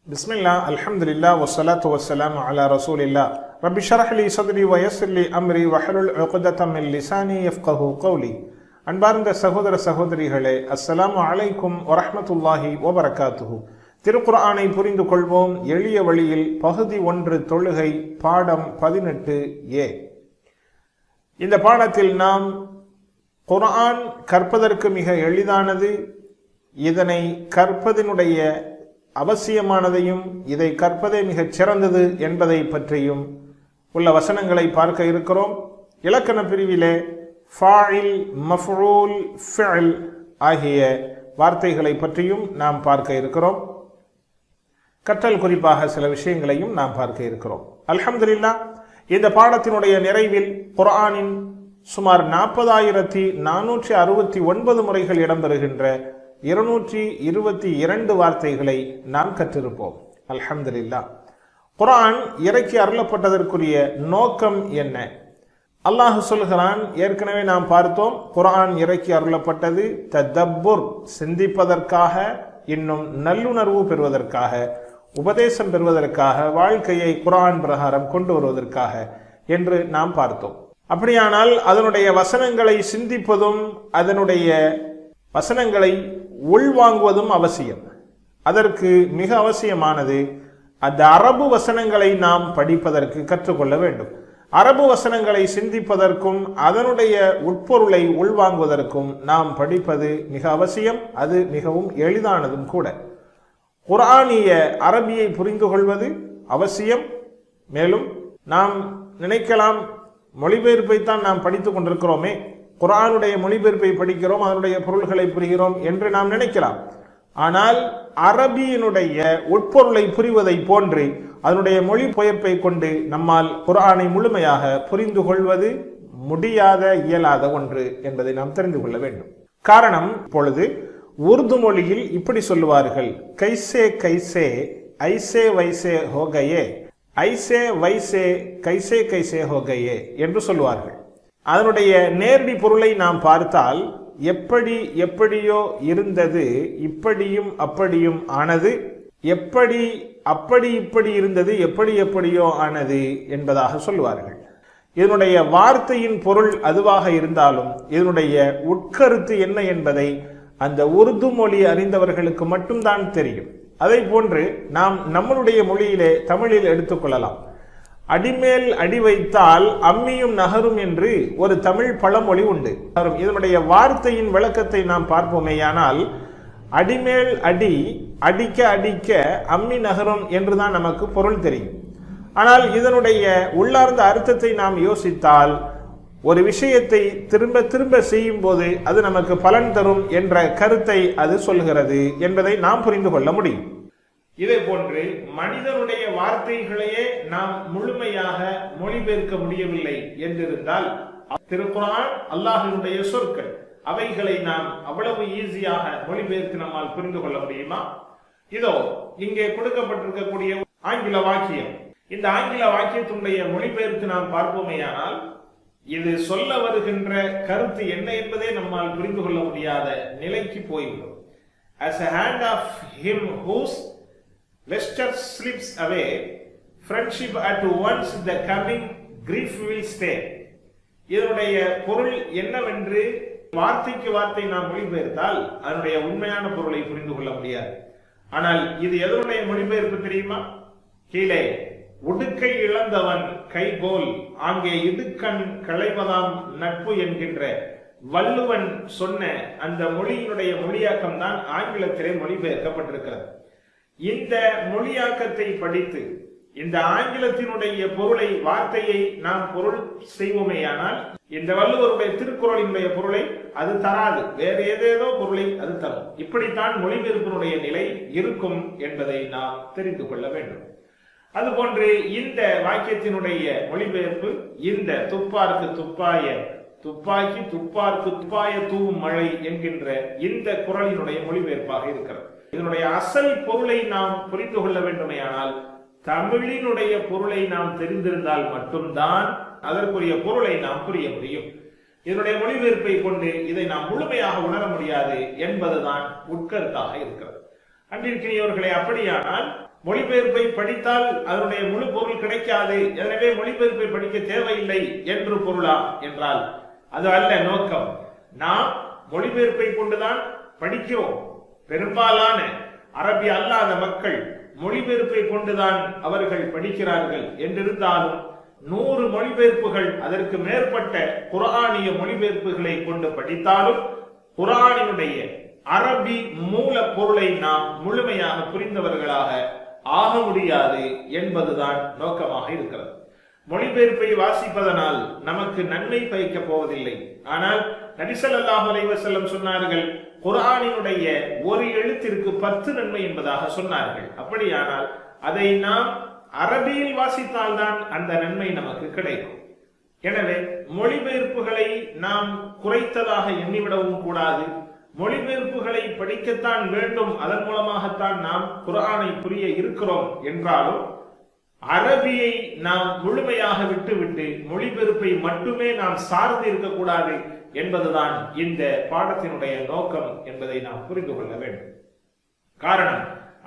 பிஸ்மில்லா அல்ஹம்துலில்லா வஸ்ஸலாத்து வஸ்ஸலாமு அலா ரசூலில்லா ரப்பி ஷ்ரஹ் லி ஸத்ரி வ யஸ்ஸிர் லி அம்ரி வஹ்லுல் உக்தத்தம் மின் லிசானி யஃப்கஹு கௌலி. அன்பார்ந்த சகோதர சகோதரிகளே, அஸ்ஸலாமு அலைக்கும் வரஹ்மத்துல்லாஹி வபரகாத்துஹு. திருக்குர்ஆனை புரிந்து கொள்வோம் எளிய வழியில் பகுதி 1 தொழுகை பாடம் 18a. இந்த பாடத்தில் நாம் குர்ஆன் கற்பதற்கு மிக எளிதானது, இதனை கற்பதனுடைய அவசியமானதையும் இதை கற்பதே மிகச் சிறந்தது என்பதை பற்றியும் உள்ள வசனங்களை பார்க்க இருக்கிறோம். இலக்கண பிரிவிலே ஃபாஇல், மஃஊல், ஃபிஅல் ஆகிய வார்த்தைகளை பற்றியும் நாம் பார்க்க இருக்கிறோம். கற்றல் குறிப்பாக சில விஷயங்களையும் நாம் பார்க்க இருக்கிறோம். அல்ஹம்துலில்லாஹ், இந்த பாடத்தினுடைய நிறைவில் குர்ஆனின் சுமார் 40,469 முறைகள் இடம்பெறுகின்ற 222 வார்த்தைகளை நாம் கற்றிருப்போம். அல்ஹம்துலில்லாஹ். குர்ஆன் இறக்கி அருளப்பட்டதற்குரிய நோக்கம் என்ன? அல்லாஹ் சொல்கிறான், ஏற்கனவே நாம் பார்த்தோம், குர்ஆன் இறக்கி அருளப்பட்டது ததப்புர், சிந்திப்பதற்காக, இன்னும் நல்லுணர்வு பெறுவதற்காக, உபதேசம் பெறுவதற்காக, வாழ்க்கையை குர்ஆன் பிரகாரம் கொண்டு வருவதற்காக என்று நாம் பார்த்தோம். அப்படியானால் அதனுடைய வசனங்களை சிந்திப்பதும் அதனுடைய வசனங்களை உள்வாங்குவதும் அவசியம். அதற்கு மிக அவசியமானது அந்த அரபு வசனங்களை நாம் படிப்பதற்கு கற்றுக்கொள்ள வேண்டும். அரபு வசனங்களை சிந்திப்பதற்கும் அதனுடைய உட்பொருளை உள்வாங்குவதற்கும் நாம் படிப்பது மிக அவசியம். அது மிகவும் எளிதானதும் கூட. குர்ஆனிய அரபியை புரிந்து கொள்வது அவசியம். மேலும் நாம் நினைக்கலாம், மொழிபெயர்ப்பைத்தான் நாம் படித்துக் கொண்டிருக்கிறோமே, குர்ஆனுடைய மொழிபெயர்ப்பை படிக்கிறோம், அதனுடைய பொருள்களை புரிகிறோம் என்று நாம் நினைக்கலாம். ஆனால் அரபியினுடைய உட்பொருளை புரிவதை போன்று அதனுடைய மொழிபெயர்ப்பை கொண்டு நம்மால் குர்ஆனை முழுமையாக புரிந்து கொள்வது முடியாத, இயலாத ஒன்று என்பதை நாம் தெரிந்து கொள்ள வேண்டும். காரணம், இப்பொழுது உருது மொழியில் இப்படி சொல்லுவார்கள், கைசே கைசே ஐசே வைசே ஹோகையே, ஐசே வைசே கைசே கைசே ஹோகையே என்று சொல்லுவார்கள். அதனுடைய நேரடி பொருளை நாம் பார்த்தால், எப்படி எப்படியோ இருந்தது இப்படியும் அப்படியும் ஆனது, எப்படி அப்படி இப்படி இருந்தது எப்படி எப்படியோ ஆனது என்பதாக சொல்வார்கள். இதனுடைய வார்த்தையின் பொருள் அதுவாக இருந்தாலும் இதனுடைய உட்கருத்து என்ன என்பதை அந்த உருது மொழி அறிந்தவர்களுக்கு மட்டும்தான் தெரியும். அதை போன்று நாம் நம்மளுடைய மொழியிலே தமிழில் எடுத்துக்கொள்ளலாம். அடிமேல் அடி வைத்தால் அம்மியும் நகரும் என்று ஒரு தமிழ் பழமொழி உண்டு. இதனுடைய வார்த்தையின் விளக்கத்தை நாம் பார்ப்போமேயானால், அடிமேல் அடி, அடிக்க அடிக்க அம்மி நகரும் என்றுதான் நமக்கு பொருள் தெரியும். ஆனால் இதனுடைய உள்ளார்ந்த அர்த்தத்தை நாம் யோசித்தால், ஒரு விஷயத்தை திரும்ப திரும்ப செய்யும் போது அது நமக்கு பலன் தரும் என்ற கருத்தை அது சொல்கிறது என்பதை நாம் புரிந்து கொள்ள முடியும். இதே போன்று மனிதனுடைய வார்த்தைகளையே நாம் முழுமையாக மொழிபெயர்க்க முடியவில்லை என்றிருந்தால், திருக்குர்ஆன் அல்லாஹ்வினுடைய சொற்கள், அவைகளை நாம் அவ்வளவு ஈஸியாக மொழிபெயர்த்து நம்மால் புரிந்து கொள்ள முடியுமா? இதோ இங்கே கொடுக்கப்பட்டிருக்கக்கூடிய ஆங்கில வாக்கியம். இந்த ஆங்கில வாக்கியத்தினுடைய மொழிபெயர்த்து நாம் பார்ப்போமேயானால், இது சொல்ல வருகின்ற கருத்து என்ன என்பதே நம்மால் புரிந்து கொள்ள முடியாத நிலைக்கு போய்விடும். As a hand of him whose vesture slips away, friendship at once the coming grief will stay. இதனுடைய பொருள் என்னவென்று வார்த்தைக்கு வார்த்தை நாம் மொழிபெயர்த்தால் அதனுடைய உண்மையான பொருளை புரிந்து கொள்ள முடியாது. ஆனால் இது எதனுடைய மொழிபெயர்ப்பு தெரியுமா? கீழே, உடுக்கை இழந்தவன் கைகோல், அங்கே இடுக்கண் களைவதாம் நட்பு என்கின்ற வள்ளுவன் சொன்ன அந்த மொழியினுடைய மொழியாக்கம் தான் ஆங்கிலத்திலே மொழிபெயர்க்கப்பட்டிருக்கிறது. இந்த மொழியாக்கத்தை படித்து இந்த ஆங்கிலத்தினுடைய பொருளை, வார்த்தையை நாம் பொருள் செய்வோமேயானால், இந்த வள்ளுவருடைய திருக்குறளினுடைய பொருளை அது தராது, வேறு ஏதேதோ பொருளை அது தரும். இப்படித்தான் மொழிபெயர்ப்பினுடைய நிலை இருக்கும் என்பதை நாம் தெரிந்து கொள்ள வேண்டும். அதுபோன்று இந்த வாக்கியத்தினுடைய மொழிபெயர்ப்பு, இந்த துப்பார்க்கு துப்பாய துப்பாக்கி, துப்பார்க்கு துப்பாய தூவும் மழை என்கின்ற இந்த குறளினுடைய மொழிபெயர்ப்பாக இருக்கிறது. இதனுடைய அசல் பொருளை நாம் புரிந்து கொள்ள வேண்டுமேயானால் தமிழினுடைய பொருளை நாம் தெரிந்திருந்தால் மட்டும்தான் அதற்குரிய பொருளை நாம் புரிய முடியும். இதனுடைய மொழிபெயர்ப்பை கொண்டு இதை நாம் முழுமையாக உணர முடியாது என்பதுதான் உட்கருத்தாக இருக்கிறது. அன்றிருக்கிறவர்களே, அப்படியானால் மொழிபெயர்ப்பை படித்தால் அதனுடைய முழு பொருள் கிடைக்காது, எனவே மொழிபெயர்ப்பை படிக்க தேவையில்லை என்று பொருளா என்றால் அது அல்ல நோக்கம். நாம் மொழிபெயர்ப்பை கொண்டுதான் படிக்கிறோம். பெரும்பாலான அரபி அல்லாத மக்கள் மொழிபெயர்ப்பை கொண்டுதான் அவர்கள் படிக்கிறார்கள். என்றிருந்தாலும் 100 மொழிபெயர்ப்புகள் அதற்கு மேற்பட்ட குர்ஆனிய மொழிபெயர்ப்புகளை கொண்டு படித்தாலும் குர்ஆனினுடைய அரபி மூல பொருளை நாம் முழுமையாக புரிந்தவர்களாக ஆக முடியாது என்பதுதான் நோக்கமாக இருக்கிறது. மொழிபெயர்ப்பை வாசிப்பதனால் நமக்கு நன்மை பயக்கப் போவதில்லை. ஆனால் நபி ஸல்லல்லாஹு அலைஹி வஸல்லம் சொன்னார்கள், குர்ஆனினுடைய ஒரு எழுத்திற்கு 10 நன்மை என்பதாக சொன்னார்கள். அப்படியானால் அதை நாம் அரபியில் வாசித்தால்தான் அந்த நன்மை நமக்கு கிடைக்கும். எனவே மொழிபெயர்ப்புகளை நாம் குறைத்ததாக எண்ணிவிடவும் கூடாது. மொழிபெயர்ப்புகளை படிக்கத்தான் வேண்டும், அதன் மூலமாகத்தான் நாம் குர்ஆனை புரிய இருக்கிறோம் என்றாலும் அரபியை நாம் முழுமையாக விட்டுவிட்டு மொழிபெயர்ப்பை மட்டுமே நாம் சார்ந்து இருக்கக்கூடாது என்பதுதான் இந்த பாடத்தினுடைய நோக்கம் என்பதை நாம் புரிந்து கொள்ள வேண்டும். காரணம்,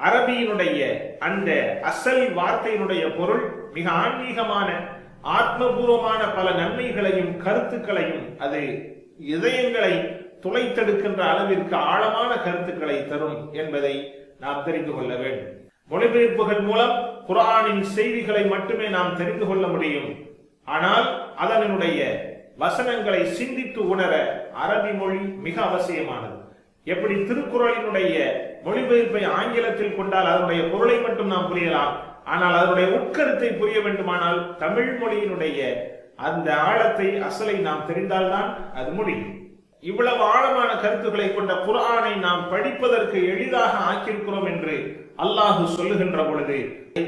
அரபியினுடைய அந்த அசல் வார்த்தையினுடைய பொருள் மிக ஆன்மீகமான ஆத்மபூர்வமான பல நன்மைகளையும் கருத்துக்களையும், அது இதயங்களை துளைத்தெடுக்கின்ற அளவிற்கு ஆழமான கருத்துக்களை தரும் என்பதை நாம் தெரிந்து கொள்ள வேண்டும். மொழிபெயர்ப்புகள் மூலம் குர்ஆனின் செய்திகளை மட்டுமே நாம் தெரிந்து கொள்ள முடியும். ஆனால் அதனுடைய வசனங்களை சிந்தித்து உணர அரபி மொழி மிக அவசியமானது. எப்படி திருக்குறளினுடைய மொழிபெயர்ப்பை ஆங்கிலத்தில் கொண்டால் அதனுடைய பொருளை மட்டும் நாம் புரியலாம், ஆனால் அதனுடைய உட்கருத்தை புரிய வேண்டுமானால் தமிழ் மொழியினுடைய அந்த ஆழத்தை அசலை நாம் தெரிந்தால்தான் அது முடியும். இவ்வளவு ஆழமான கருத்துக்களை கொண்ட குர்ஆனை நாம் படிப்பதற்கு எளிதாக ஆக்கியிருக்கிறோம் என்று அல்லாஹ் சொல்லுகின்ற பொழுது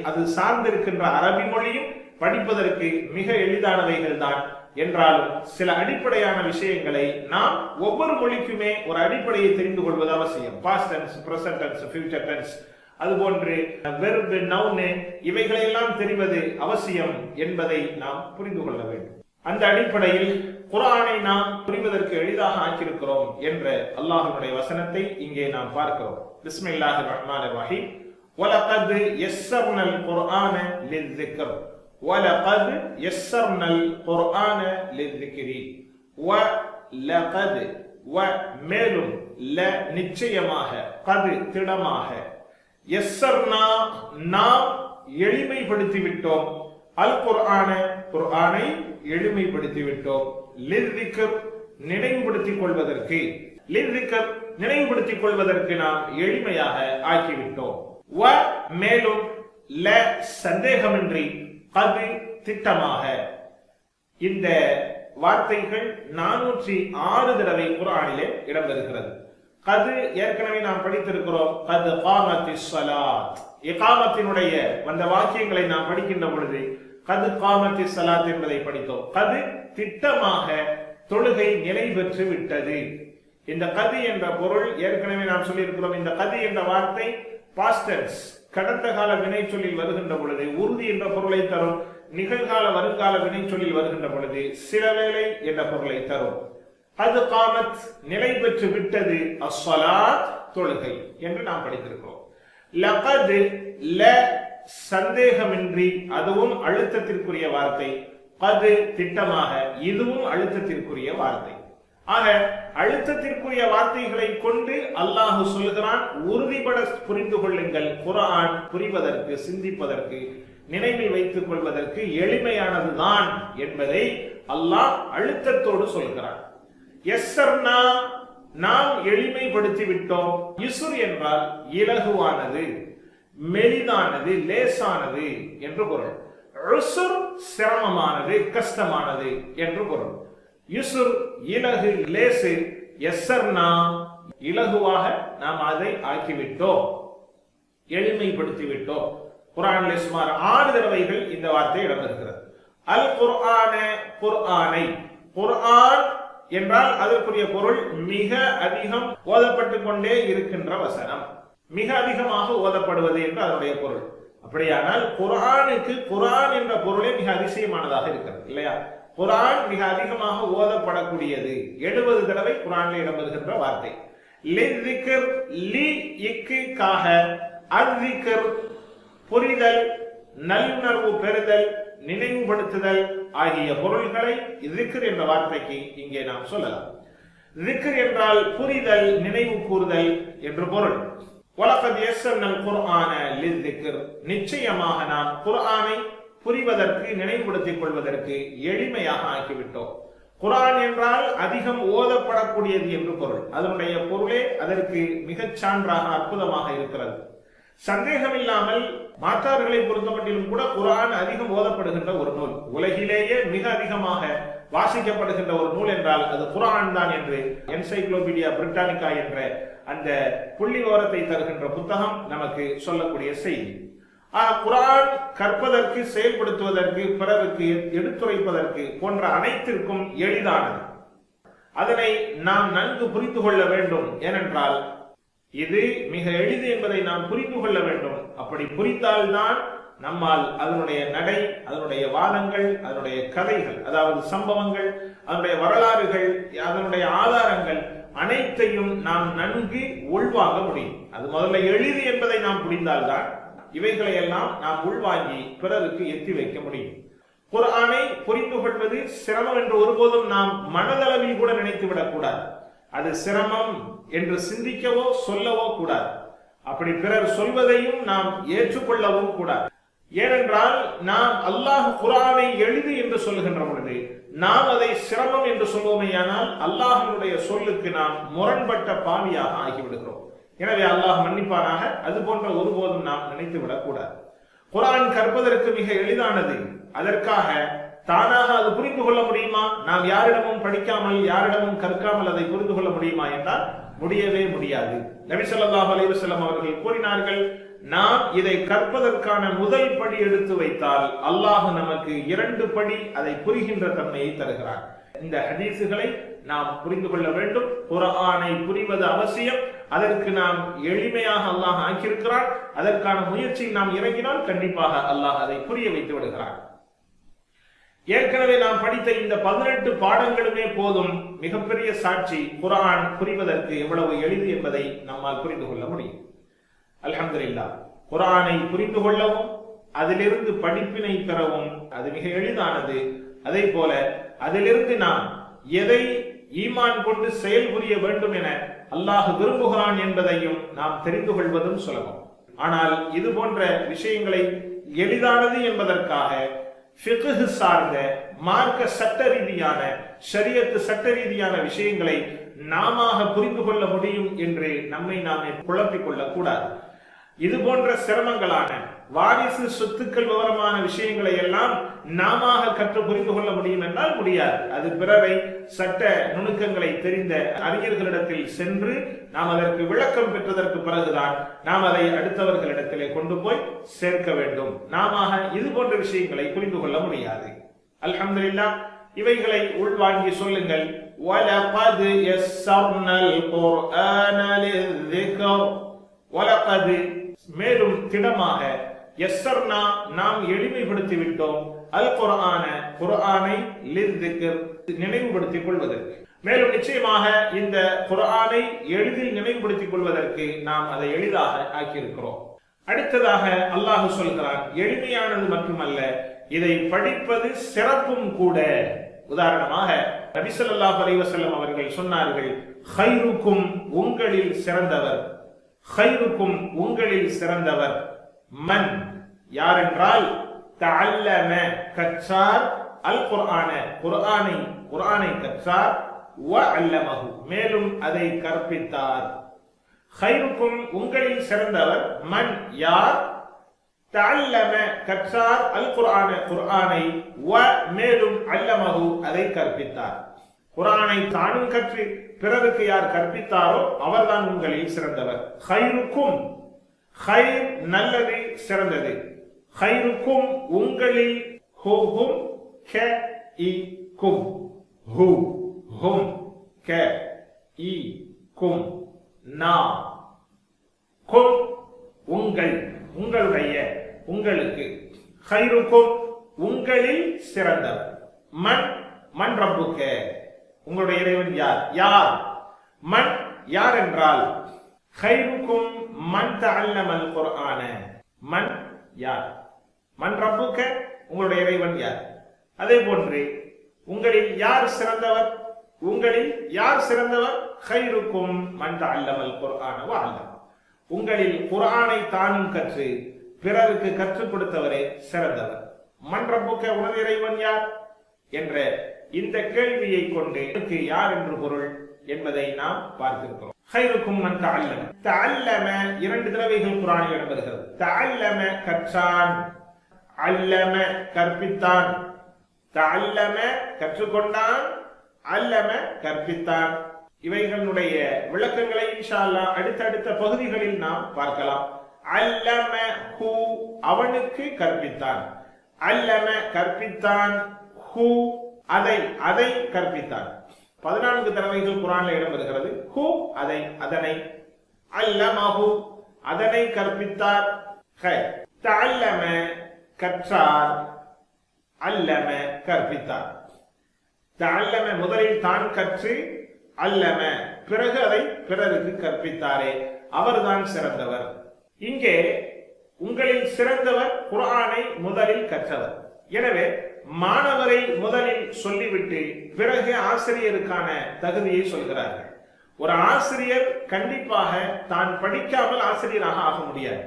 அது சார்ந்திருக்கின்ற அரபி மொழியும் படிப்பதற்கு மிக எளிதானவைகள் தான் என்றாலும் சில அடிப்படையான விஷயங்களை நாம் ஒவ்வொரு மொழிக்குமே ஒரு அடிப்படையை தெரிந்து கொள்வது அவசியம். Past tense, present tense, future tense, அதுபோன்று வெர்பு, நவுன் இவைகளெல்லாம் தெரிவது அவசியம் என்பதை நாம் புரிந்து கொள்ள வேண்டும். அந்த அடிப்படையில் குர்ஆனை நாம் புரிவதற்கு எளிதாக ஆக்கியிருக்கிறோம் என்ற அல்லாஹ்வுடைய வசனத்தை இங்கே நாம் பார்க்கிறோம். பிஸ்மில்லாஹிர் ரஹ்மானிர் ரஹீம். வலகத் யஸ்ஸர்னல் குர்ஆன லிஸ்ஸிக்ர் வலகத் யஸ்ஸர்னல் குர்ஆன லிஸ்ஸிக்ரி வலகத் வ மேலும் ல நிச்சயமாக, கது திடமாக, யஸ்ஸர்னா நாம் எளிமைப்படுத்தி விட்டோம், அல் குர்ஆன குர்ஆனை எளிமைப்படுத்தி விட்டோம், லிஸ்ஸிக்ர் நினைவுபடுத்திக் கொள்வதற்கு, லிஸ்ஸிக்ர் நினைவுபடுத்திக் கொள்வதற்கு நாம் எளிமையாக ஆக்கிவிட்டோம். வ மேலும் ல சந்தேகமின்றி, கது திட்டமாக. இந்த வார்த்தைகள் 406 தடவை குர்ஆனிலே இடம்பெறுகிறது. கது ஏற்கனவே நாம் படித்திருக்கிறோம். கது காமத்திஸ் ஸலாத், இகாமத்தினுடைய அந்த வாக்கியங்களை நாம் படிக்கின்ற பொழுது கது காமத்திஸ் ஸலாத் என்பதை படித்தோம். கது திட்டமாக தொழுகை நிலை பெற்று விட்டது. இந்த கது என்ற பொருள் ஏற்கனவே நாம் சொல்லியிருக்கிறோம். இந்த கது என்ற வார்த்தை பாஸ்ட் டென்ஸ், கடந்த கால வினை சொல்லில் வருகின்ற பொழுது உறுதி என்ற பொருளை தரும், நிகழ்கால வருங்கால வினை சொல்லில் வருகின்ற பொழுது சிலவேளை என்ற பொருளை தரும். அது காமத் நிலை பெற்று விட்டது, அஸ்ஸலாத் தொழுகை என்று நாம் படித்திருக்கிறோம். லகத் ல சந்தேகமின்றி, அதுவும் அழுத்தத்திற்குரிய வார்த்தை. கது திட்டமாக, இதுவும் அழுத்தத்திற்குரிய வார்த்தை. ஆக அழுத்தத்திற்குரிய வார்த்தைகளை கொண்டு அல்லாஹ் சொல்கிறான், உறுதிபட புரிந்து கொள்ளுங்கள். குர்ஆன் புரிவதற்கு, சிந்திப்பதற்கு, நினைவில் வைத்துக் கொள்வதற்கு எளிமையானதுதான் என்பதை அல்லாஹ் அழுத்தத்தோடு சொல்கிறான். யஸ்ஸர்னா நாம் எளிமைப்படுத்தி விட்டோம். யுஸ்ர் என்றால் இலகுவானது, மெலிதானது, லேசானது என்று பொருள். உஸ்ர் சிரமமானது, கஷ்டமானது என்று பொருள். யுஸ்ர் இலகு, லேசு. யஸ்ஸர்னா இலகுவாக நாம் அதை ஆக்கிவிட்டோம், எளிமைப்படுத்தி விட்டோம். குர்ஆனிலே சுமார் 6 தடவைகள் இந்த வார்த்தை இடம்பெறுகிறது. அல் குர்ஆன குர்ஆனை. குர்ஆன் என்றால் அதற்குரிய பொருள் மிக அதிகம் ஓதப்பட்டுக் கொண்டே இருக்கின்ற வசனம், மிக அதிகமாக ஓதப்படுவது என்று அதனுடைய பொருள். அப்படியானால் குர்ஆனுக்கு குர்ஆன் என்ற பொருளே மிக அதிசயமானதாக இருக்கிறது இல்லையா? குர்ஆன் மிக அதிகமாக ஓதப்படக்கூடியது. 70 தடவை குர்ஆனில் இடம்பெறுகின்ற வார்த்தை. லிஸ்ஸிக்ர், லி இக்கு காக, அஸ்ஸிக்ர் புரிதல், நல்லுணர்வு பெறுதல், நினைவுபடுத்துதல் ஆகிய பொருள்களை திக்ர் என்ற வார்த்தைக்கு இங்கே நாம் சொல்லலாம். திக்ர் என்றால் புரிதல், நினைவு கூறுதல் என்று பொருள். வலகத் யஸ்ஸர்னல் குர்ஆன லிஸ்ஸிக்ர், நிச்சயமாக நாம் குர்ஆனை புரிவதற்கு, நினைவுபடுத்திக் கொள்வதற்கு எளிமையாக ஆக்கிவிட்டோம். குர்ஆன் என்றால் அதிகம் ஓதப்படக்கூடியது என்று பொருள். அதனுடைய பொருளே அதற்கு மிகச் சான்றாக, அற்புதமாக இருக்கிறது. சந்தேகமில்லாமல் மாற்றார்களை பொறுத்தமட்டிலும் கூட குர்ஆன் அதிகம் ஓதப்படுகின்ற ஒரு நூல், உலகிலேயே மிக அதிகமாக வாசிக்கப்படுகின்ற ஒரு நூல் என்றால் அது குர்ஆன் தான் என்று என்சைக்ளோபீடியா பிரிட்டானிகா என்ற அந்த புள்ளி விவரத்தை தருகின்ற புத்தகம் நமக்கு சொல்லக்கூடிய செய்தி. குர்ஆன் கற்பதற்கு, செயல்படுத்துவதற்கு, பிறருக்கு எடுத்துரைப்பதற்கு போன்ற அனைத்திற்கும் எளிதானது. அதனை நாம் நன்கு புரிந்து கொள்ள வேண்டும். ஏனென்றால் இது மிக எளிது என்பதை நாம் புரிந்து கொள்ள வேண்டும். அப்படி புரிந்தால்தான் நம்மால் அதனுடைய நடை, அதனுடைய வாதங்கள், அதனுடைய கதைகள், அதாவது சம்பவங்கள், அதனுடைய வரலாறுகள், அதனுடைய ஆதாரங்கள் அனைத்தையும் நாம் நன்கு உள்வாங்க முடியும். அது முதல்ல எளிது என்பதை நாம் புரிந்தால்தான் இவைகளை எல்லாம் நாம் உள்வாங்கி பிறருக்கு எத்தி வைக்க முடியும். குர்ஆனை புரிந்து கொள்வது சிரமம் என்று ஒருபோதும் நாம் மனதளவில் கூட நினைத்து விடக்கூடாது. அது சிரமம் என்று சிந்திக்கவோ சொல்லவோ கூடாது. அப்படி பிறர் சொல்வதையும் நாம் ஏற்றுக்கொள்ளவும் கூடாது. ஏனென்றால் நாம் அல்லாஹ் குர்ஆனை எளிது என்று சொல்லுகின்ற பொழுது நாம் அதை சிரமம் என்று சொல்வோமேயானால் அல்லாஹ்வுடைய சொல்லுக்கு நாம் முரண்பட்ட பாவியாக ஆகிவிடுகிறோம். எனவே அல்லாஹ் மன்னிப்பானாக. அது போன்ற ஒருபோதும் நாம் நினைத்து விடக்கூடாது. குர்ஆன் கற்பதற்கு மிக எளிதானது. அதற்காக தானாக அது புரிந்து கொள்ள முடியுமா? நாம் யாரிடமும் படிக்காமல், யாரிடமும் கற்காமல் அதை புரிந்து கொள்ள முடியுமா என்றால் முடியவே முடியாது. நபி ஸல்லல்லாஹு அலைஹி வஸல்லம் அவர்கள் கூறினார்கள், நாம் இதை கற்பதற்கான முதல் படி எடுத்து வைத்தால் அல்லாஹ் நமக்கு 2 படி அதை புரிகின்ற தன்மையை தருகிறார். இந்த ஹதீசுகளை நாம் புரிந்து கொள்ள வேண்டும். குர்ஆனை புரிவது அவசியம். அதற்கு நாம் எளிமையாக அல்லாஹ் ஆக்கியிருக்கிறார். அதற்கான முயற்சியில் நாம் இறங்கினால் கண்டிப்பாக அல்லாஹ் அதை புரிய வைத்து விடுகிறார். ஏற்கனவே நாம் படித்த இந்த 18 பாடங்களுமே போதும் மிகப்பெரிய சாட்சி குர்ஆன் புரிவதற்கு எவ்வளவு எளிது என்பதை நம்மால் புரிந்து கொள்ள முடியும். அல்ஹம்துலில்லாஹ். குர்ஆனை புரிந்து கொள்ளவும் அதிலிருந்து படிப்பினை பெறவும் அது மிக எளிதானது. அதே போல அதிலிருந்து நாம் எதை ஈமான் கொண்டு செயல் புரிய வேண்டும் என அல்லாஹ் விரும்புகிறான் என்பதையும் நாம் தெரிந்து கொள்வதும் சுலபம். ஆனால் இது போன்ற விஷயங்களை எளிதானது என்பதற்காக ஃபிக்ஹ் சார்ந்த, மார்க்க சட்ட ரீதியான, ஷரியத் சட்ட ரீதியான விஷயங்களை நாம புரிந்து கொள்ள முடியும் என்று நம்மை நாமே குழப்பிக் கொள்ளக் கூடாது. இது போன்ற சிரமங்களான வாரிசு, சொத்துக்கள் விவரமான விஷயங்களை எல்லாம் நாம கற்று புரிந்து கொள்ள முடியும் என்றால் முடியாது. அது பிறரை சட்ட நுணுக்கங்களை தெரிந்த அறிஞர்களிடத்தில் சென்று நாம் அதற்கு விளக்கம் பெற்றதற்கு பிறகுதான் நாம் அதை அடுத்தவர்களிடத்திலே கொண்டு போய் சேர்க்க வேண்டும். நாம இது போன்ற விஷயங்களை புரிந்து கொள்ள முடியாது. அல்ஹம்துலில்லாஹ். இவைகளை உள்வாங்கி சொல்லுங்கள். வலகத் யஸ்ஸர்னல் குர்ஆன லிஸ்ஸிக்ர். வலகத், மேலும் திடமாக, யஸ்ஸர்னா, நாம் எளிமைப்படுத்தி விட்டோம், அல் குர்ஆன, குர்ஆனை, லிஸ்ஸிக்ர், நினைவுபடுத்திக் கொள்வதற்கு. மேலும் நிச்சயமாக இந்த குர்ஆனை எளிதில் நினைவுபடுத்திக் கொள்வதற்கு நாம் அதை எளிதாக ஆக்கியிருக்கிறோம். அடுத்ததாக அல்லாஹ் சொல்கிறான், எளிமையானது மட்டுமல்ல, இதை படிப்பது சிறப்பும் கூட. உதாரணமாக நபி ஸல்லல்லாஹு அலைஹி வஸல்லம் அவர்கள் சொன்னார்கள், ഖൈറുக்கும், உங்களில் சிறந்தவர், ഖൈറുக்கும், உங்களில் சிறந்தவர், மன், யார் என்றால், தஅல்லம, கற்றார், அல் குர்ஆன, குர்ஆனை கற்றார், வ அல்லமஹு, மேலும் அதை கற்பித்தார். ഖൈറുக்கும், உங்களில் சிறந்தவர், மன், யார், தஅல்லம, கற்றார், அல் குர்ஆன, குர்ஆனை, வ, மேலும் அல்லமஹு, அதை கற்பித்தார். குர்ஆனை தானும் கற்று பிறருக்கு யார் கற்பித்தாரோ அவர்தான் உங்களில் சிறந்தவர். ഖൈറുக்கும், ഖൈர் நல்லது, சிறந்தது. ഖൈറുக்கும், உங்களில், ஹும், க, இ, கும், ஹு, ஹும், க, இ, கும், நா, கும், உங்கள், உங்களுடைய, உங்களுக்கு. ഖൈറുக்கும், உங்களில் சிறந்தவர். மன், மன் ரப்புக, உங்களுடைய இறைவன் யார்? யார்? மன், யார் என்றால், ഖൈറുக்கும் மன் தஅல்லமல் குர்ஆன, மன், யார்? மன் ரப்புக்க, உங்களுடைய இறைவன் யார்? அதே போன்று உங்களில் யார் சிறந்தவர்? உங்களில் யார் சிறந்தவர்? கைருக்கும் மன் தஅல்லமல் குர்ஆன வ அல்லம, உங்களில் குர்ஆனை தானும் கற்று பிறருக்கு கற்றுக் கொடுத்தவரே சிறந்தவர். மன் ரப்புக்க, உனது இறைவன் யார் என்ற இந்த கேள்வியை கொண்டு யார் என்று பொருள் என்பதை நாம் பார்த்திருக்கிறோம். கைருக்கும் மன் தஅல்லம, தஅல்லம இரண்டு தடவைகள் குர்ஆனில் இடம்பெறுகிறது. தஅல்லம கற்றான், அல்லம கற்பித்தான். தஅல்லம கற்றுக்கொண்டான், அல்லம கற்பித்தான். இவைகளுடைய விளக்கங்களை இன்ஷா அல்லாஹ் அடுத்தடுத்த பகுதிகளில் நாம் பார்க்கலாம். அல்லம ஹு, அவனுக்கு கற்பித்தான். அல்லம கற்பித்தான். ஹு, அதை கற்பித்தான். 14 தடவைகள் குர்ஆனில் இடம்பெறுகிறது. ஹு, அதனை. அல்லமஹு, அதனை கற்பித்தார். தஅல்லம கற்றார், அல்லம கற்பித்தார். தஅல்லம முதலில் தான் கற்று, அல்லம பிறகு அதை பிறருக்கு கற்பித்தாரே, அவர்தான் சிறந்தவர். இங்கே உங்களில் சிறந்தவர் குர்ஆனை முதலில் கற்றவர். எனவே மாணவரை முதலில் சொல்லிவிட்டு பிறகு ஆசிரியருக்கான தகுதியை சொல்கிறார்கள். ஒரு ஆசிரியர் கண்டிப்பாக தான் படிக்காமல் ஆசிரியராக ஆக முடியாது.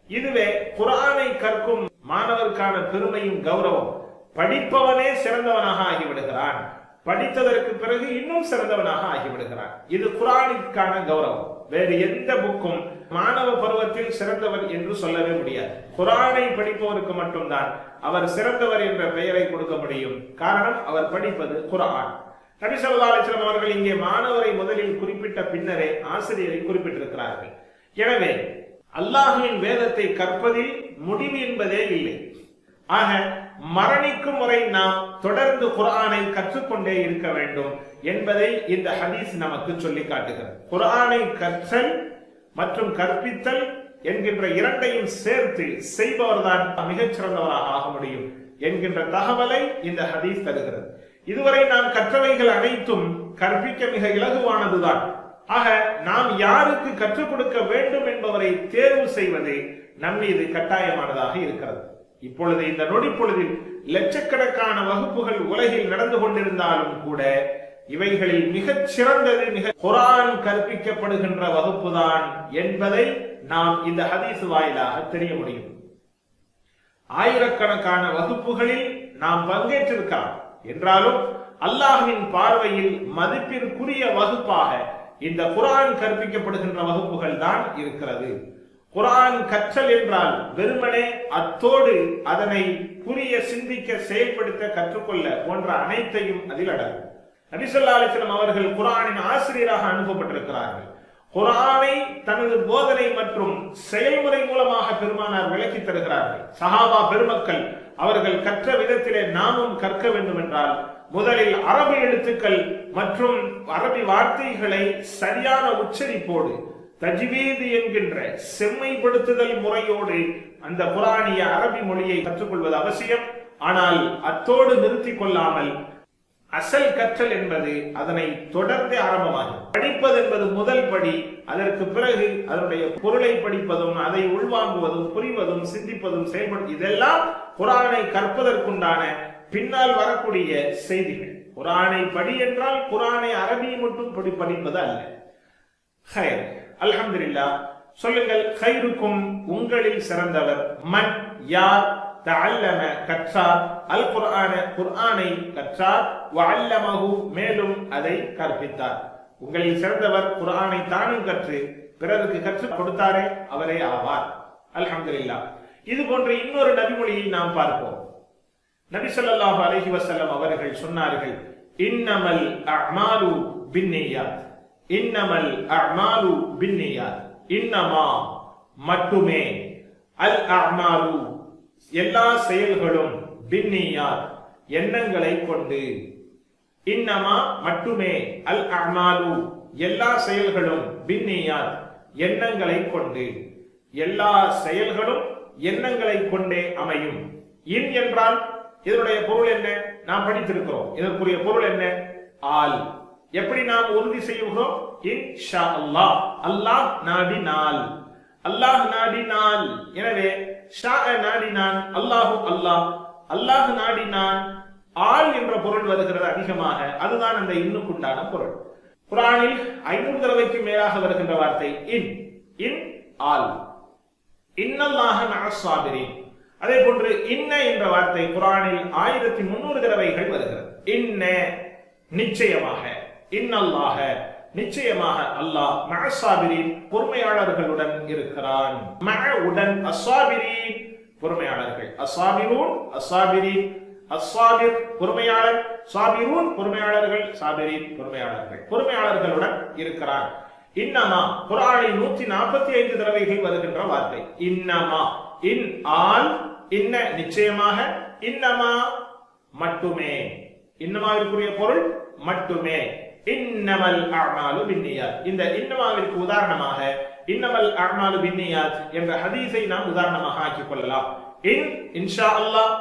இதுவே குர்ஆனை கற்கும் மாணவருக்கான பெருமையும் கௌரவம். படிப்பவனே சிறந்தவனாக ஆகிவிடுகிறான், படித்ததற்கு பிறகு இன்னும் சிறந்தவனாக ஆகிவிடுகிறான். இது குர்ஆனிற்கான கௌரவம். வேறு எந்த புக்கும் மாணவ பருவத்தில் சிறந்தவர் என்று சொல்லவே முடியாது. குர்ஆனை படிப்பவருக்கு மட்டும்தான் அவர் சிறந்தவர் என்ற பெயரை கொடுக்க முடியும். காரணம், அவர் படிப்பது குர்ஆன். நபி ஸல்லல்லாஹு அலைஹி வஸல்லம் அவர்கள் இங்கே மாணவரை முதலில் குறிப்பிட்ட பின்னரே ஆசிரியரை குறிப்பிட்டிருக்கிறார்கள். எனவே அல்லாஹ்வின் வேதத்தை கற்பதில் முடிவு என்பதே இல்லை. ஆக மரணிக்கும் முறை நாம் தொடர்ந்து குர்ஆனை கற்றுக்கொண்டே இருக்க வேண்டும் என்பதை இந்த ஹதீஸ் நமக்கு சொல்லி காட்டுகிறது. குர்ஆனை கற்றல் மற்றும் கற்பித்தல் என்கின்ற இரண்டையும் சேர்த்து செய்பவர்தான் மிகச்சிறந்தவராக ஆக முடியும் என்கின்ற தகவலை இந்த ஹதீஸ் தருகிறது. இதுவரை நாம் கற்றவைகள் அனைத்தும் கற்பிக்க மிக இலகுவானதுதான். ஆக நாம் யாருக்கு கற்றுக் கொடுக்க வேண்டும் என்பவரை தேர்வு செய்வது நம் மீது கட்டாயமானதாக இருக்கிறது. இப்பொழுது இந்த நொடி பொழுதில் லட்சக்கணக்கான வகுப்புகள் உலகில் நடந்து கொண்டிருந்தாலும் கூட இவைகளில் மிகச் சிறந்தது குர்ஆன் கற்பிக்கப்படுகின்ற வகுப்புதான் என்பதை நாம் இந்த ஹதீஸ் வாயிலாக தெரிய முடியும். ஆயிரக்கணக்கான வகுப்புகளில் நாம் பங்கேற்றிருக்கலாம் என்றாலும் அல்லாஹ்வின் பார்வையில் மதிப்பிற்குரிய வகுப்பாக இந்த குர்ஆன் கற்பிக்கப்படுகின்ற வகுப்புகள் தான் இருக்கிறது. குர்ஆன் கற்றல் என்றால் வெறுமனே அத்தோடு அதனை புரிய, சிந்திக்க, செயல்படுத்த, கற்றுக்கொள்ள போன்ற அனைத்தையும் அதில் அடங்கும். நபி ஸல்லல்லாஹு அலைஹி வஸல்லம் அவர்கள் குர்ஆனின் ஆசிரியராக அனுப்பப்பட்டிருக்கிறார்கள். குர்ஆனை தனது போதனை மற்றும் செயல்முறை மூலமாக பெருமானார் விளக்கி தருகிறார்கள். சஹாபா பெருமக்கள் அவர்கள் கற்ற விதத்திலே நாமும் கற்க வேண்டும் என்றால் முதலில் அரபி எழுத்துக்கள் மற்றும் அரபி வார்த்தைகளை சரியான உச்சரிப்போடு, தஜ்வீத் என்கின்ற செம்மைப்படுத்துதல் முறையோடு அந்த குர்ஆனிய அரபி மொழியை கற்றுக்கொள்வது அவசியம். ஆனால் அத்தோடு நிறுத்திக் கொள்ளாமல் அசல் கற்றல் என்பது அதனை தொடர்ந்து ஆரம்பமாகும். படிப்பது என்பது முதல் படி. அதற்கு பிறகு அதனுடைய பொருளை படிப்பதும், அதை உள்வாங்குவதும், புரிவதும், சிந்திப்பதும், செயல்படும், இதெல்லாம் குர்ஆனை கற்பதற்குண்டான பின்னால் வரக்கூடிய செய்திகள். குர்ஆனை படி என்றால் குர்ஆனை அரபி மட்டும் படிப்பது அல்ல. அல்ஹம்துலில்லாஹ். சொல்லுங்கள், கைருக்கும் உங்களில் சிறந்தவர், மன் யார், தஅல்லம கற்றார், அல் குர்ஆன குர்ஆனை கற்றார், வஅல்லமஹு மேலும் அதை கற்பித்தார். உங்களில் சிறந்தவர் குர்ஆனை தானும் கற்று பிறருக்கு கற்றுக் கொடுத்தாரே, அவரே ஆவார். அல்ஹம்துலில்லாஹ். இது போன்ற இன்னொரு நபிமொழியை நாம் பார்ப்போம். நபி ஸல்லல்லாஹு அலைஹி வஸல்லம் அவர்கள் சொன்னார்கள், இன்னமல் அஅமாலு பின்னியாத், இன்னமல் அஅமாலு பின்னியாத், இன்னமா மட்டுமே, அல் அஅமாலு எல்லா செயல்களும், பின்னியாத் எண்ணங்களை கொண்டு, இன்னமா மட்டுமே, அல் அஅமாலு எல்லா செயல்களும், பின்னியாத் எண்ணங்களை கொண்டு, எல்லா செயல்களும் எண்ணங்களை கொண்டே அமையும். இன் என்றால் இதனுடைய பொருள் என்ன? நாம் படித்திருக்கிறோம். இதற்குரிய பொருள் என்ன? ஆல். எப்படி நாம் உறுதி செய்கிறோம்? இன்ஷா அல்லாஹ், அல்லாஹ் நாடினால். அல்லாஹ் நாடினான். எனவே நாடினான், அல்லாஹு அல்லாஹ், அல்லாஹ் நாடினான், ஆல் என்ற பொருள் வருகிறது அதிகமாக. அதுதான் அந்த இன்னுக்குண்டான பொருள். குர்ஆனில் 500 தடவைக்கு மேலாக வருகின்ற வார்த்தை இன், இன், ஆல். இன்னல்லாஹ மஅஸ் ஸாபிரீன். அதே போன்று இன்ன என்ற வார்த்தை குர்ஆனில் 1300 தடவைகள் வருகிறது. இன்ன நிச்சயமாக, இன்னல்லாஹ நிச்சயமாக, அல்லாஹ் மஅஸ் ஸாபிரீன் பொறுமையாளர்களுடன் இருக்கிறான். மஅ உடன், அஸ்ஸாபிரீன் பொறுமையாளர்கள், அஸ்ஸாபிரூன் அஸ்ஸாபிரீன், அஸ்ஸாபிர் பொறுமையாளர், ஸாபிரூன் பொறுமையாளர்கள், ஸாபிரீன் பொறுமையாளர்கள், பொறுமையாளர்களுடன் இருக்கிறான். இன்னமா குர்ஆனில் 145 தடவைகள் வருகின்ற வார்த்தை இன்னமா. இன் ஆல், இன்ன நிச்சயமாக, இன்னமா மட்டுமே. இன்னமாவிற்குரிய பொருள் மட்டுமே. இன்னமல் அஅமாலு பின்னியாத். இந்த இன்னமாவிற்கு உதாரணமாக இன்னமல் அஅமாலு பின்னியாத் என்ற ஹதீஸை நாம் உதாரணமாக ஆக்கிக் கொள்ளலாம். இன் இன்ஷா அல்லாஹ்,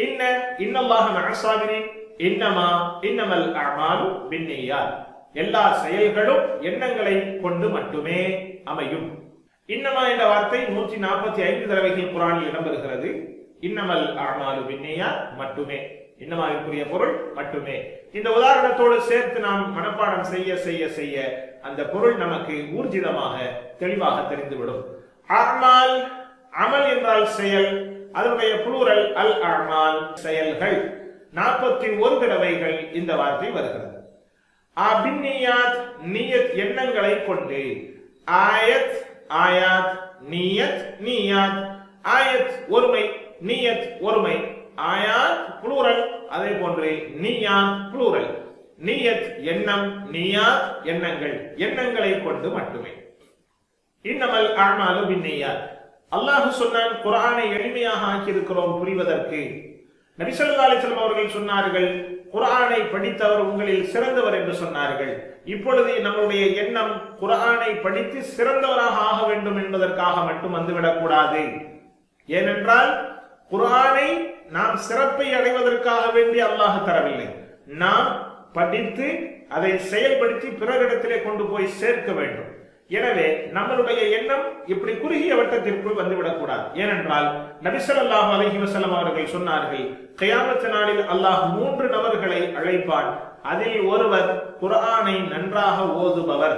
இன்ன இன்னல்லாஹ மஅஸ் ஸாபிரீன், இன்னமா இன்னமல் அஅமாலு பின்னியாத். எல்லா செயல்களும் எண்ணங்களை கொண்டு மட்டுமே அமையும். இன்னமா என்ற வார்த்தை 145 தடவைகள் குர்ஆனில் இடம்பெறுகிறது. இன்னமல் அஅமாலு பின்னியாத் மட்டுமே, இன்னமாவிற்குரிய பொருள் மட்டுமே. இந்த உதாரணத்தோடு சேர்த்து நாம் மனப்பாடம் செய்ய செய்ய செய்ய அந்த பொருள் நமக்கு ஊர்ஜிதமாக தெளிவாக தெரிந்துவிடும். அஅமால், அமல் என்றால் செயல், அதனுடைய புளூரல் அல் அஅமால், செயல்கள். 41 தடவைகள் இந்த வார்த்தை வருகிறது. பின்னியாத், நியத் எண்ணங்களை கொண்டு. ஆயத், ஆயாத், நியத், நியாத். ஆயத் ஒருமை, நியத் ஒருமை, ஆயாத் புளூரல். அதே போன்று நியாத் புளூரல். நியத் எண்ணம், நியாத் எண்ணங்கள், எண்ணங்களை கொண்டு மட்டுமே. இன்னமல் அஅமாலு பின்னியாத். அல்லாஹ் சொன்னான், குர்ஆனை எளிமையாக ஆக்கியிருக்கிறோம் புரிவதற்கு. நபி ஸல்லல்லாஹு அலைஹி வஸல்லம் அவர்கள் சொன்னார்கள், குர்ஆனை படித்தவர் உங்களில் சிறந்தவர் என்று சொன்னார்கள். இப்பொழுது நம்முடைய எண்ணம் குர்ஆனை படித்து சிறந்தவராக ஆக வேண்டும் என்பதற்காக மட்டும் வந்துவிடக் கூடாது. ஏனென்றால் குர்ஆனை நாம் சிறப்பை அடைவதற்காக வேண்டி அல்லாஹ் தரவில்லை. நாம் படித்து அதை செயல்படுத்தி பிறரிடத்திலே கொண்டு போய் சேர்க்க வேண்டும். எனவே நம்மளுடைய எண்ணம் இப்படி குறுகிய வட்டத்திற்குள் வந்துவிடக் கூடாது. ஏனென்றால் நபி ஸல்லல்லாஹு அலைஹி வஸல்லம் அவர்கள் சொன்னார்கள், கியாமத் நாளில் அல்லாஹ் 3 நபர்களை அழைப்பான். அதில் ஒருவர் குர்ஆனை நன்றாக ஓதுபவர்.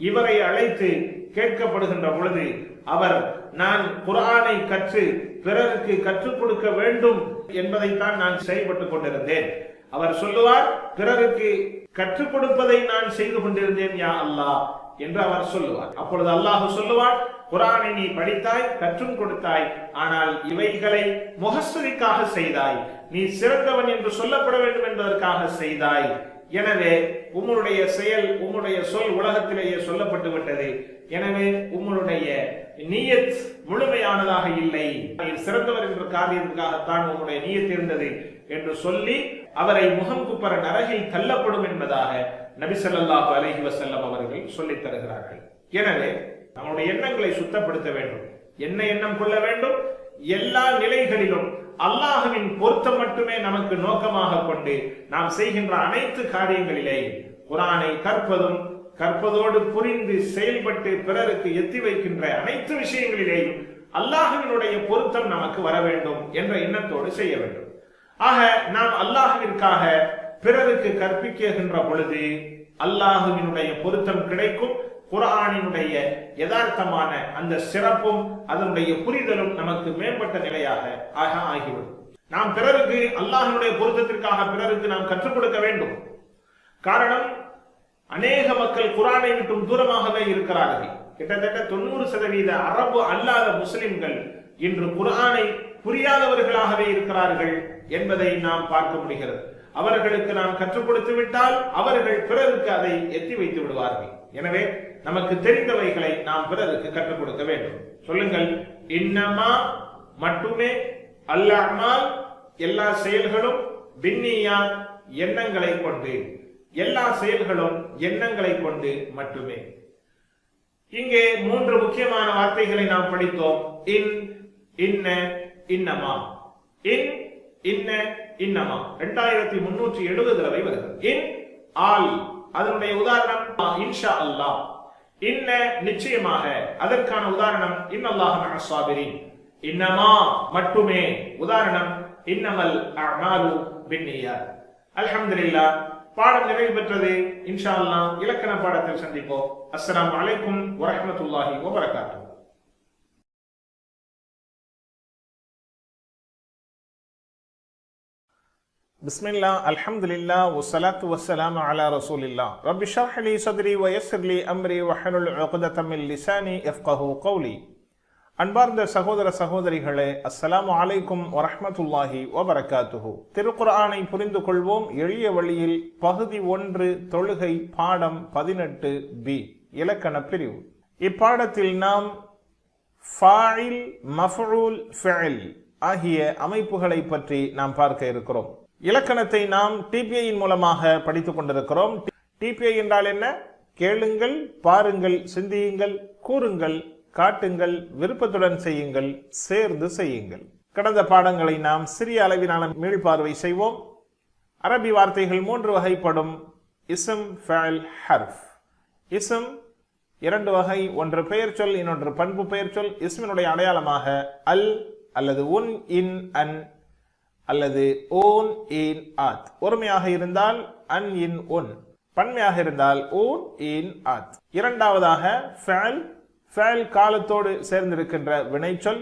இவரை அழைத்து கேட்கப்படுகின்ற பொழுது அவர், நான் குர்ஆனை கற்று பிறருக்கு கற்றுக் கொடுக்க வேண்டும் என்பதைத்தான் நான் செயல்பட்டுக் கொண்டிருந்தேன். அவர் சொல்லுவார், பிறருக்கு கற்றுக் கொடுப்பதை நான் செய்து கொண்டிருந்தேன் யா அல்லாஹ் என்று அவர் சொல்லுவார். அப்பொழுது அல்லாஹ் சொல்லுவான், குர்ஆனை நீ படித்தாய், கற்றும் கொடுத்தாய், ஆனால் இவைகளை முகஸ்துதிக்காக செய்தாய், நீ சிறந்தவன் என்று சொல்லப்பட வேண்டும் என்பதற்காக செய்தாய். எனவே உம்முடைய செயல், உம்முடைய சொல் உலகத்திலேயே சொல்லப்பட்டு விட்டது. எனவே உம்முடைய நியத் முழுமையானதாக இல்லை, சிறந்தவர் என்ற காரியத்துக்காகத்தான் உம்முடைய நியத் இருந்தது என்று சொல்லி அவரை முகம் குப்பர நரகில் தள்ளப்படும் என்பதாக நபி ஸல்லல்லாஹு அலைஹி வஸல்லம் அவர்கள் சொல்லித் தருகிறார்கள். எனவே நம்முடைய எண்ணங்களை சுத்தப்படுத்த வேண்டும். என்ன எண்ணம் கொள்ள வேண்டும்? எல்லா நிலைகளிலும் அல்லாஹ்வின் பொருத்தம் மட்டுமே நமக்கு நோக்கமாக கொண்டு நாம் செய்கின்ற அனைத்து காரியங்களிலேயும் குர்ஆனை கற்பதும், கற்பதோடு புரிந்து செயல்பட்டு பிறருக்கு எத்தி வைக்கின்ற அனைத்து விஷயங்களிலேயும் அல்லாஹ்வினுடைய பொருத்தம் நமக்கு வர வேண்டும் என்ற எண்ணத்தோடு செய்ய வேண்டும். ஆக நாம் அல்லாஹ்விற்காக பிறருக்கு கற்பிக்கின்ற பொழுது அல்லாஹ்வினுடைய பொருத்தம் கிடைக்கும். குர்ஆனினுடைய யதார்த்தமான அந்த சிறப்பும் அதனுடைய புரிதலும் நமக்கு மேம்பட்ட நிலையாக ஆகிவிடும். நாம் பிறருக்கு அல்லாஹ்வினுடைய பொருத்தத்திற்காக பிறருக்கு நாம் கற்றுக் கொடுக்க வேண்டும். காரணம், அநேக மக்கள் குர்ஆனை விட்டும் தூரமாகவே இருக்கிறார்கள். கிட்டத்தட்ட 90% அரபு அல்லாத முஸ்லிம்கள் இன்று குர்ஆனை புரியாதவர்களாகவே இருக்கிறார்கள் என்பதை நாம் பார்க்க முடிகிறது. அவர்களுக்கு நாம் கற்றுக் கொடுத்து விட்டால் அவர்கள் பிறருக்கு அதை எத்தி வைத்து விடுவார்கள். எனவே நமக்கு தெரிந்தவைகளை நாம் பிறருக்கு கற்றுக் கொடுக்க வேண்டும். சொல்லுங்கள், இன்னமா மட்டுமே, அல் அஅமால் எல்லா செயல்களும், பின்னியாத் எண்ணங்களை கொண்டு, எல்லா செயல்களும் எண்ணங்களை கொண்டு மட்டுமே. இங்கே 3 முக்கியமான வார்த்தைகளை நாம் படித்தோம். இன், இன்ன, இன்னமா. இன், இன்ன, இன்னமா 2370 தடவை வருகிறது. இன், ஆல், அதனுடைய உதாரணம் இன்ஷா அல்லாஹ். இன்ன நிச்சயமாக, அதற்கான உதாரணம் இன்னல்லாஹ மஅஸ் ஸாபிரீன், இன்னமா மட்டுமே, உதாரணம் இன்னமல் அஅமாலு பின்னியாத். அல்ஹம்துலில்லாஹ், பாடம் நிறைவு பெற்றது. இன்ஷா அல்லாஹ் இலக்கண பாடத்தில் சந்திப்போம். அஸ்ஸலாமு அலைக்கும் வரஹ்மத்துல்லாஹி வபரகாத்துஹு. பிஸ்மில்லாஹ், அல்ஹம்துலில்லாஹ், வஸ்ஸலாத்து வஸ்ஸலாமு அலா ரசூலில்லாஹ். ரப்பி ஷ்ரஹ் லி ஸத்ரி வயஸ்ஸிர் லி அம்ரி வஹ்லுல் உக்ததம் மின் லிசானி யஃப்கஹு கௌலி. அன்பார்ந்த சகோதர சகோதரிகளே, அஸ்ஸலாமு அலைக்கும் வரஹ்மத்துல்லாஹி வபரகாத்துஹு. திருக்குர்ஆனை புரிந்து கொள்வோம் எளிய வழியில், பகுதி 1, தொழுகை, பாடம் 18b, இலக்கண பிரிவு. இப்பாடத்தில் நாம் ஃபாயில், மஃஊல், ஃபிஅல் ஆகிய அமைப்புகளை பற்றி நாம் பார்க்க இருக்கிறோம். இலக்கணத்தை நாம் டிபிஐயின் மூலமாக படித்துக் கொண்டிருக்கிறோம். டிபிஐ என்றால் என்ன? கேளுங்கள், பாருங்கள், சிந்தியுங்கள், கூறுங்கள், காட்டுங்கள், விருப்பத்துடன் செய்யுங்கள், சேர்ந்து செய்யுங்கள். கடந்த பாடங்களை நாம் சிறிய அளவிலான மீள்பார்வை செய்வோம். அரபி வார்த்தைகள் 3 வகைப்படும்: இஸ்ம், ஃபஅல், ஹர்ஃப். இஸ்ம் 2 வகை, ஒன்று பெயர் சொல், இன்னொன்று பண்பு பெயர் சொல். இஸ்மினுடைய அடையாளமாக அல் அல்லது உன், இன், அன் அல்லது ஓன், இன், ஆத். ஒருமையாக இருந்தால் அன், இன், உன். பன்மையாக இருந்தால் ஓன், இன், ஆத். இரண்டாவதாக ஃபஅல். ஃபஅல் காலத்தோடு சேர்ந்திருக்கின்ற வினைச்சொல்.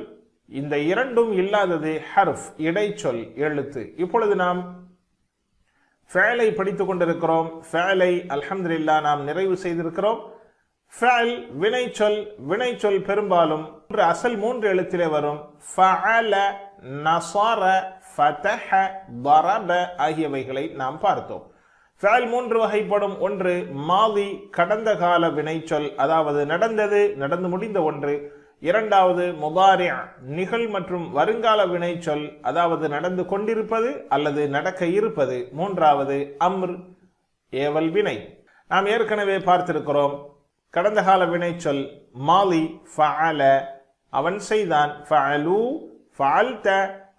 இந்த இரண்டும் இல்லாதது ஹர்ஃப், இடைச்சொல், எழுத்து. இப்பொழுது நாம் ஃபஅலை படித்துக் கொண்டிருக்கிறோம். ஃபஅலை அல்ஹம்துலில்லாஹ் நாம் நிறைவு செய்திருக்கிறோம். ஃபஅல் வினைச்சொல். வினைச்சொல் பெரும்பாலும் அசல் 3 எழுத்திலே வரும். ஃபஅல, நஸர, ஃபதஹ, தரப ஆகியவைகளை நாம் பார்த்தோம். ஃபஅல் 3 வகைப்படும். ஒன்று மாதி, கடந்த கால வினைச்சொல், அதாவது நடந்தது, நடந்து முடிந்த ஒன்று. இரண்டாவது முதாரி, நிகழ் மற்றும் வருங்கால வினைச்சொல், அதாவது நடந்து கொண்டிருப்பது அல்லது நடக்க இருப்பது. மூன்றாவது அம்ர், ஏவல் வினை. நாம் ஏற்கனவே பார்த்திருக்கிறோம். கடந்த கால வினைச்சொல் மாலி, ஃபஅல, அவன் செய்தான். ஃபஅலு, ஃபஅல்த,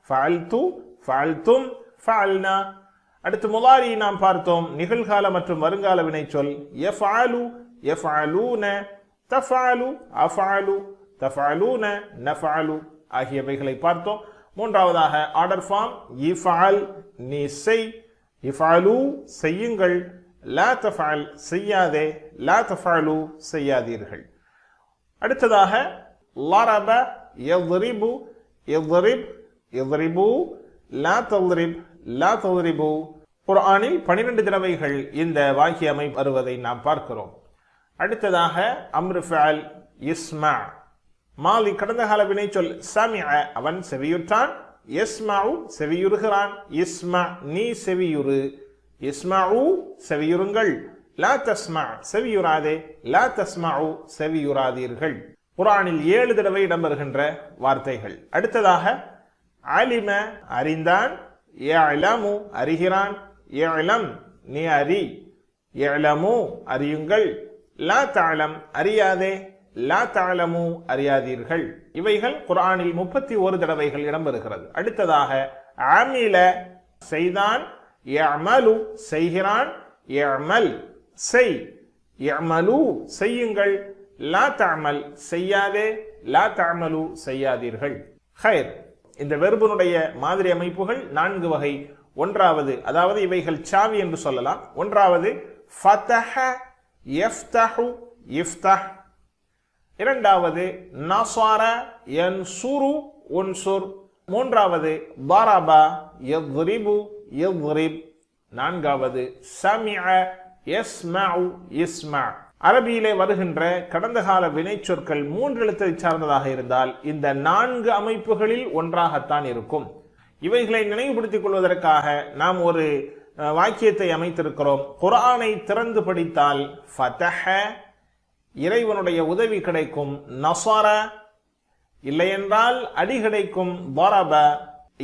ஃபஅல்து, ஃபஅல்தும், ஃபஅல்னா. அடுத்து முலாரி நாம் பார்த்தோம். நிகழ்கால மற்றும் வருங்கால வினைச்சொல் யஃஅலு, யஃஅலூன, தஃஅலு, அஃஅலு, தஃஅலூன, நஃஅலு ஆகியவைகளை பார்த்தோம். மூன்றாவதாக ஆர்டர் ஃபார்ம் இஃஅல், நீ செய். இஃஅலு, செய்யுங்கள். லா தஃஅல், செய்யாதே. லா தஃஅலு, செய்யாதீர்கள். அடுத்ததாக லரப, யضرب, இضرب, இضربு, லா தضرب, லா தضربு. குர்ஆனில் 12 தடவைகள் இந்த வாக்கிய அமைப்பு வருவதை நாம் பார்க்கிறோம். அடுத்ததாக அம்ரு ஃபஅல் இஸ்மா. மாலி கடந்த கால வினைச்சொல் சமிஅ, அவன் செவியுற்றான். யஸ்மஉ, செவியுறுகிறான். இஸ்மா, நீ செவியுறு. இஸ்மஉ, செவியுறுங்கள். லா தஸ்மா, செவியுறாதே. லா தஸ்மஉ, செவியுறாதீர்கள். குர்ஆனில் 7 தடவை இடம்பெறுகின்ற வார்த்தைகள். அடுத்ததாக அலிம, அறிந்தான். யஅலமு, அறிகிறான். யஅலம், நீ அறி. யஅலமு, அறியுங்கள். லா தஅலம், அறியாதே. லா தஅலமு, அறியாதீர்கள். இவைகள் குர்ஆனில் 31 தடவைகள் இடம்பெறுகிறது. அடுத்ததாக அமில, செய்தான். யஅமலு, செய்கிறான். யஅமல், செய். யஅமலு, செய்யுங்கள். லா தஅமல், செய்யாதே. லா தஅமலு, செய்யாதீர்கள். ஹைர். இந்த வெர்பினுடைய மாதிரி அமைப்புகள் 4 வகை. ஒன்றாவது, அதாவது இவைகள் சாவி என்று சொல்லலாம். ஒன்றாவது ஃபதஹ, யஃப்தஹு, இஃப்தஹ். இரண்டாவது நஸர, யன்சுரு, உன்சுர். மூன்றாவது ضرب, يضرب, يضرب. நான்காவது சமிஅ, யஸ்மஉ, யஸ்மஅ. அரபியிலே வருகின்ற கடந்த கால வினைச்சொற்கள் 3 எழுத்தை சார்ந்ததாக இருந்தால் இந்த 4 அமைப்புகளில் ஒன்றாகத்தான் இருக்கும். இவைகளை நினைவுபடுத்திக் கொள்வதற்காக நாம் ஒரு வாக்கியத்தை அமைத்திருக்கிறோம். குர்ஆனை திறந்து படித்தால் ஃபதஹ, இறைவனுடைய உதவி கிடைக்கும். நஸர, இல்லையென்றால் அடி கிடைக்கும். ضرب,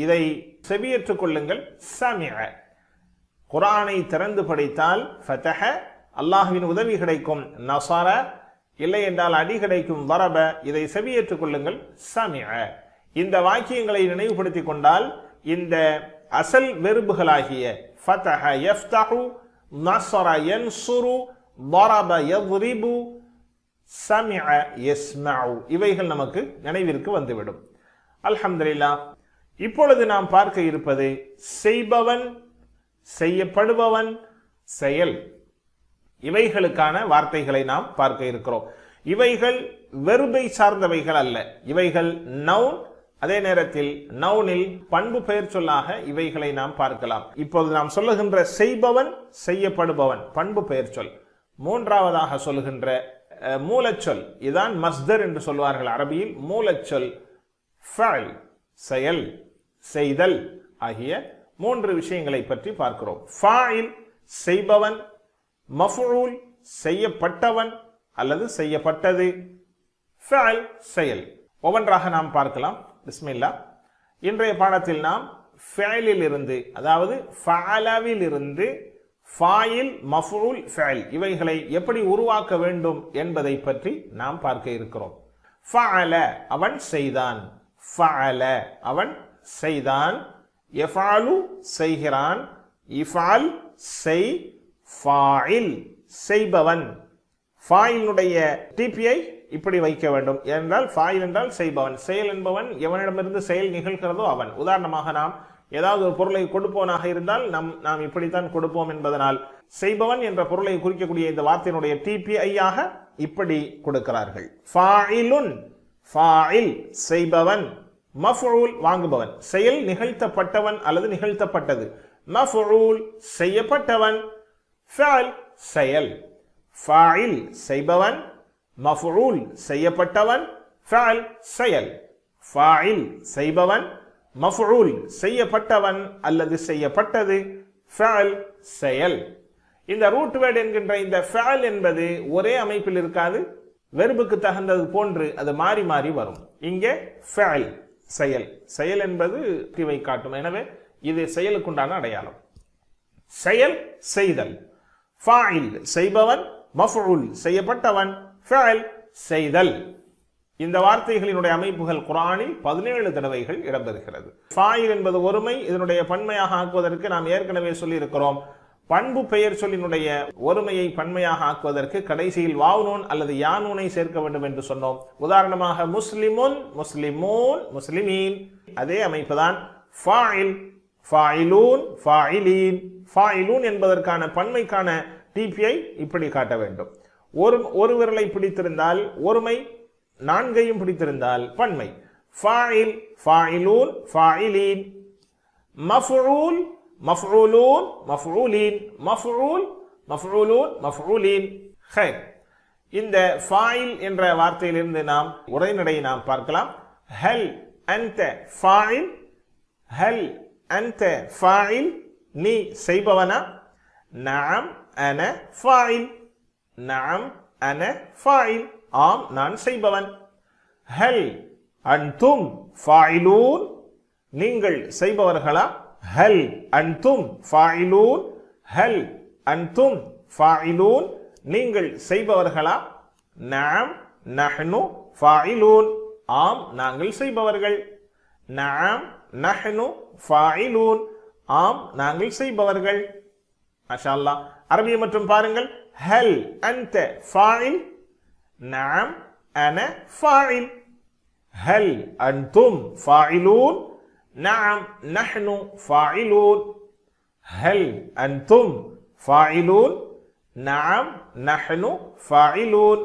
இதை செவியேற்றுக் கொள்ளுங்கள். சமிஅ, குர்ஆனை திறந்து படித்தால் ஃபதஹ, அல்லாஹ்வின் உதவி கிடைக்கும். நஸர, இல்லை என்றால் அடி கிடைக்கும். ضرب, இதை செவியேற்றுக் கொள்ளுங்கள். சமிஅ. இந்த வாக்கியங்களை நினைவுபடுத்திக் கொண்டால் இந்த அசல் வெர்புகளாகிய ஃபதஹ, யஃப்தஹு, நஸர, யன்சுரு, ضرب, யضرب, சமிஅ யஸ்மஉ, இவைகள் நமக்கு நினைவிற்கு வந்துவிடும். அல்ஹம்துலில்லாஹ். இப்பொழுது நாம் பார்க்க இருப்பது செய்பவன், செய்யப்படுபவன், செயல், இவைகளுக்கான வார்த்தைகளை நாம் பார்க்க இருக்கிறோம். இவைகள் வெறுபை சார்ந்தவைகள் அல்ல, இவைகள் நவுன். அதே நேரத்தில் நவுனில் பண்பு பெயர் சொல்லாக இவைகளை நாம் பார்க்கலாம். இப்போது நாம் சொல்லுகின்ற செய்பவன், செய்யப்படுபவன் பண்பு பெயர் சொல். மூன்றாவதாக சொல்லுகின்ற மூலச்சொல், இதான் மஸ்தர் என்று சொல்வார்கள் அரபியில். மூலச்சொல் ஃபஅல், செயல், செய்தல் ஆகிய மூன்று விஷயங்களை பற்றி பார்க்கிறோம். ஃபாயில் செய்பவன், மஃஊல் செய்யப்பட்டவன் அல்லது செய்யப்பட்டது, ஃபஅல் செயல். ஒவ்வொன்றாக நாம் பார்க்கலாம். பிஸ்மில்லா. இன்றைய பாடத்தில் நாம் ஃபஅலில் இருந்து, அதாவது ஃபஅலவில் இருந்து ஃபாயில், மஃஊல், ஃபஅல் இவைகளை எப்படி உருவாக்க வேண்டும் என்பதை பற்றி நாம் பார்க்க இருக்கிறோம். ஃபஅல அவன் செய்தான், ஃபஅல அவன் செய்தான், யஃஅலு செய்கிறான், இஃஅல் செய், ஃபாயில் செய்பவன். ஃபாயிலுடைய டிபிஐ இப்படி வைக்க வேண்டும். என்றால் ஃபாயில் என்றால் செய்பவன், செயல் என்பவன் எவனிடமிருந்து செயல் நிகழ்கிறதோ அவன். உதாரணமாக நாம் ஏதாவது ஒரு பொருளை கொடுப்பவனாக இருந்தால் நாம் இப்படித்தான் கொடுப்போம் என்பதனால் செய்பவன் என்ற பொருளை குறிக்கக்கூடிய இந்த வார்த்தையினுடைய டிபிஐயாக இப்படி கொடுக்கிறார்கள். ஃபாயிலுன் ஃபாயில் செய்பவன், மஃஊல் வாங்குபவன், செயல் நிகழ்த்தப்பட்டவன் அல்லது நிகழ்த்தப்பட்டது, மஃஊல் செய்யப்பட்டவன், ஃபஅல் செயல். ஃபாயில் செய்பவன், மஃஊல் செய்யப்பட்டவன், ஃபஅல் செயல். ஃபாயில் செய்பவன், மஃஊல் செய்யப்பட்டவன் அல்லது செய்யப்பட்டது, ஃபஅல் செயல். இந்த ரூட் வேர்ட் என்கின்ற இந்த ஃபஅல் என்பது ஒரே அமைப்பில் இருக்காது, வெர்புக்கு தகுந்தது போன்று அது மாறி மாறி வரும். இங்கே ஃபஅல் செயல், செயல் என்பது தீவை காட்டும். எனவே இது செயலுக்குண்டான அடையாளம். செயல் செய்தல். ஃபாயில் செய்பவன், மஃஊல் செய்யப்பட்டவன், ஃபஅல் செய்தல். இந்த வார்த்தைகளினுடைய அமைப்புகள் குர்ஆனில் 17 தடவைகள் இடம்பெறுகிறது. ஃபாயில் என்பது ஒருமை, இதனுடைய பன்மையாக ஆக்குவதற்கு நாம் ஏற்கனவே சொல்லி இருக்கிறோம். பண்பு பெயர் சொல்லினுடைய ஒருமையை பன்மையாக ஆக்குவதற்கு கடைசியில் வாவ் நூன் அல்லது யா நூனை சேர்க்க வேண்டும் என்று சொன்னோம். உதாரணமாக முஸ்லிமுன், முஸ்லிமூன், முஸ்லிமீன். அதே அமைப்புதான் ஃபாயில், ஃபாயிலூன், ஃபாயிலீன். ஃபாயிலூன் என்பதற்கான பன்மைக்கான டிபிஐ இப்படி காட்ட வேண்டும். ஒரு விரலை பிடித்திருந்தால் ஒருமை, நான்கையும் பிடித்திருந்தால் பன்மை. ஃபாயில், ஃபாயிலூன், ஃபாயிலீன். மஃஊல், மஃஊலூன், மஃஊலீன். மஃஊல், மஃஊலூன், மஃஊலீன். ஹைர். இந்த ஃபாயில் என்ற வார்த்தையிலிருந்து நாம் உரைநடையை நாம் பார்க்கலாம். ஹல் அன்த ஃபாயில், ஹல் அன்த ஃபாயில், நீ செய்பவனா? நஅம் அன ஃபாயில், நஅம் அன ஃபாயில், ஆம் நான் செய்பவன். ஹல் அன்தும் ஃபாயிலூன், நீங்கள் செய்பவர்களா? ஹல் அன்தும் ஃபாயிலூன், ஹல் அன்தும் ஃபாயிலூன், நீங்கள் செய்பவர்களா? நஅம் நஹ்னு ஃபாயிலூன், ஆம் நாங்கள் செய்பவர்கள். நஅம் நஹ்னு ஃபாயிலூன், ஆம் நாங்கள் செய்பவர்கள். மாஷா அல்லாஹ். அரபிய மற்றும் பாருங்கள். ஹல் அன்த ஃபாயில், நஅம் அன ஃபாயில். ஹல் அன்தும் ஃபாயிலூன், நஅம் நஹ்னு ஃபாயிலூன். ஹல் அன்தும் ஃபாயிலூன், நஅம் நஹ்னு ஃபாயிலூன்.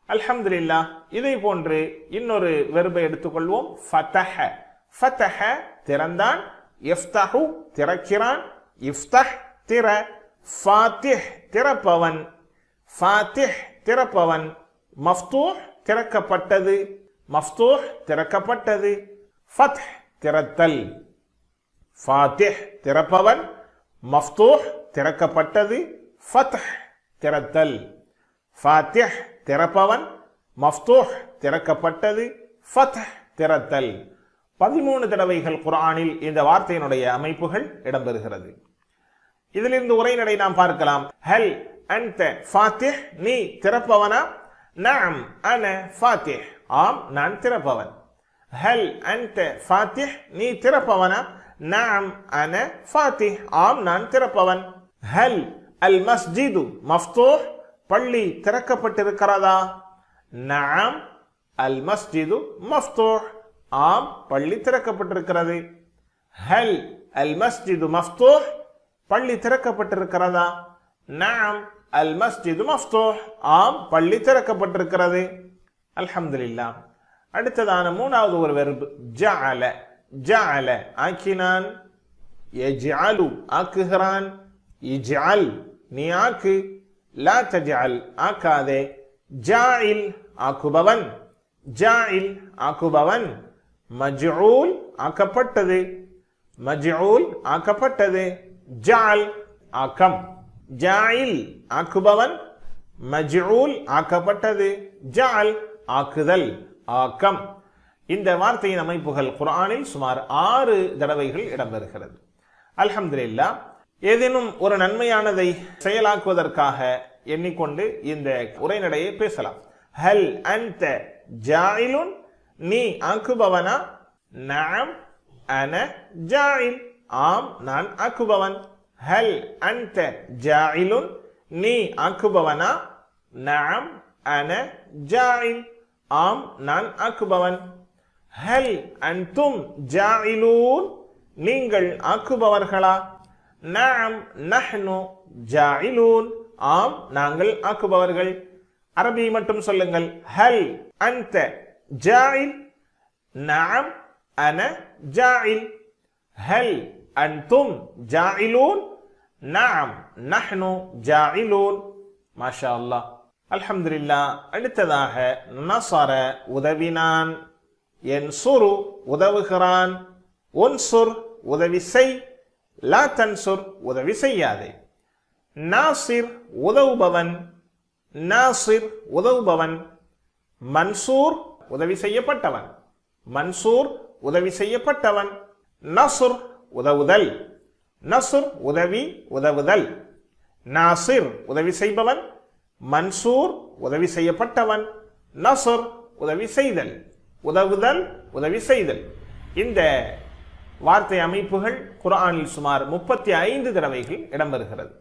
அல்ஹம்துலில்லாஹ். இதை போன்று இன்னொரு வெர்பை எடுத்துக்கொள்வோம். ஃபதஹ, ஃபதஹ திறந்தான், இஃப்தஹு திறக்கிறான், இஃப்தஹ் திற. ஃபாத்திஹ் திறப்பவன், ஃபாத்திஹ் திறப்பவன். மஃப்தூஹ் திறக்கப்பட்டது, மஃப்தூஹ் திறக்கப்பட்டது. ஃபத்ஹ் திறத்தல். ஃபாத்திஹ் திறப்பவன், மஃப்தூஹ் திறக்கப்பட்டது, ஃபத்ஹ் திறத்தல். ஃபாத்திஹ் திறப்பவன், மஃப்தூஹ் திறக்கப்பட்டது, ஃபத்ஹ் திறத்தல். 13 தடவைகள் குர்ஆனில் இந்த வார்த்தையினுடைய அமைப்புகள் இடம்பெறுகிறது. இதிலிருந்து உரைநடை நாம் பார்க்கலாம். ஹல் அன்த ஃபாத்திஹ், நீ திறப்பவனா? நஅம் அன ஃபாத்திஹ், ஆம் நான் திறப்பவன். ஹல் அன்த ஃபாத்திஹ், நீ திறப்பவனா? நஅம் அன ஃபாத்திஹ், ஆம் நான் திறப்பவன். ஹல் அல் மஸ்ஜிது மஃப்தூஹ், பள்ளி திறக்கப்பட்டிருக்கிறதா? நஅம் அல் மஸ்ஜிது மஃப்தூஹ், ஆம் பள்ளி திறக்கப்பட்டிருக்கிறது. ஹல் அல் மஸ்ஜிது மஃப்தூஹ், பள்ளி திறக்கப்பட்டிருக்கிறதா? நஅம் அல் மஸ்ஜிது மஃப்தூஹ், ஆம் பள்ளி திறக்கப்பட்டிருக்கிறது. அல்ஹம்துலில்லாஹ். அடுத்ததான மூணாவது ஒரு வெர்பு ஜஅல. ஜஅல ஆக்கினான், யஜ்அலு ஆக்குகிறான், இஜ்அல் நீ ஆக்கு, லா தஜ்அல் ஆக்காதே, ஜாஇல் ஆக்குபவன், ஜாஇல் ஆக்குபவன், மஜ்ஊல் ஆக்கப்பட்டது, மஜ்ஊல் ஆக்கப்பட்டது, ஜஅல் ஆக்கம், ஜாஇல் ஆக்குபவன், மஜ்ஊல் ஆக்கப்பட்டது, ஜஅல் ஆக்குதல் ஆக்கம். இந்த வார்த்தையின் அமைப்புகள் குர்ஆனில் சுமார் 6 தடவைகள் இடம்பெறுகிறது. அல்ஹம்துலில்லாஹ். ஏதேனும் ஒரு நன்மையானதை செயலாக்குவதற்காக எண்ணிக்கொண்டு இந்த உரைநடையை பேசலாம். ஹல் அன்த ஜாயிலுன், நீ ஆக்குபவனா? நஅம் அன ஜாயில், ஆம் நான் ஆக்குபவன். ஹல் அன்த ஜாயிலுன், நீ ஆக்குபவனா? நஅம் அன ஜாயில், ஆம் நான் ஆக்குபவன். ஹல் அன்தும் ஜாயிலூன், நீங்கள் ஆக்குபவர்களா? நஅம் நஹ்னு ஜாயிலூன், ஆம் நாங்கள் ஆக்குபவர்கள். அரபி மட்டும் சொல்லுங்கள். ஹல் அன்த ஜாயில், நஅம் அன ஜாயில். ஹல் அன்தும் ஜாயிலூன், நஅம் நஹ்னு ஜாயிலூன். மாஷா அல்லாஹ். அல்ஹம்துலில்லாஹ். அடுத்ததாக நஸர உதவினான், யன்சுரு உதவுகிறான், உன்சுர் உதவி செய், லா தன்சுர் உதவி செய்யாதே. நாசிர் உதவுபவன், நாசிர் உதவுபவன், மன்சூர் உதவி செய்யப்பட்டவன், மன்சூர் உதவி செய்யப்பட்டவன், நஸ்ர் உதவுதல், நஸ்ர் உதவி உதவுதல், நாசிர் உதவி செய்பவன், மன்சூர் உதவி செய்யப்பட்டவன், நஸ்ர் உதவி செய்தல், உதவுதல் உதவி செய்தல். இந்த வார்த்தை அமைப்புகள் குர்ஆனில் சுமார் 35 தடவைகள் இடம்பெறுகிறது.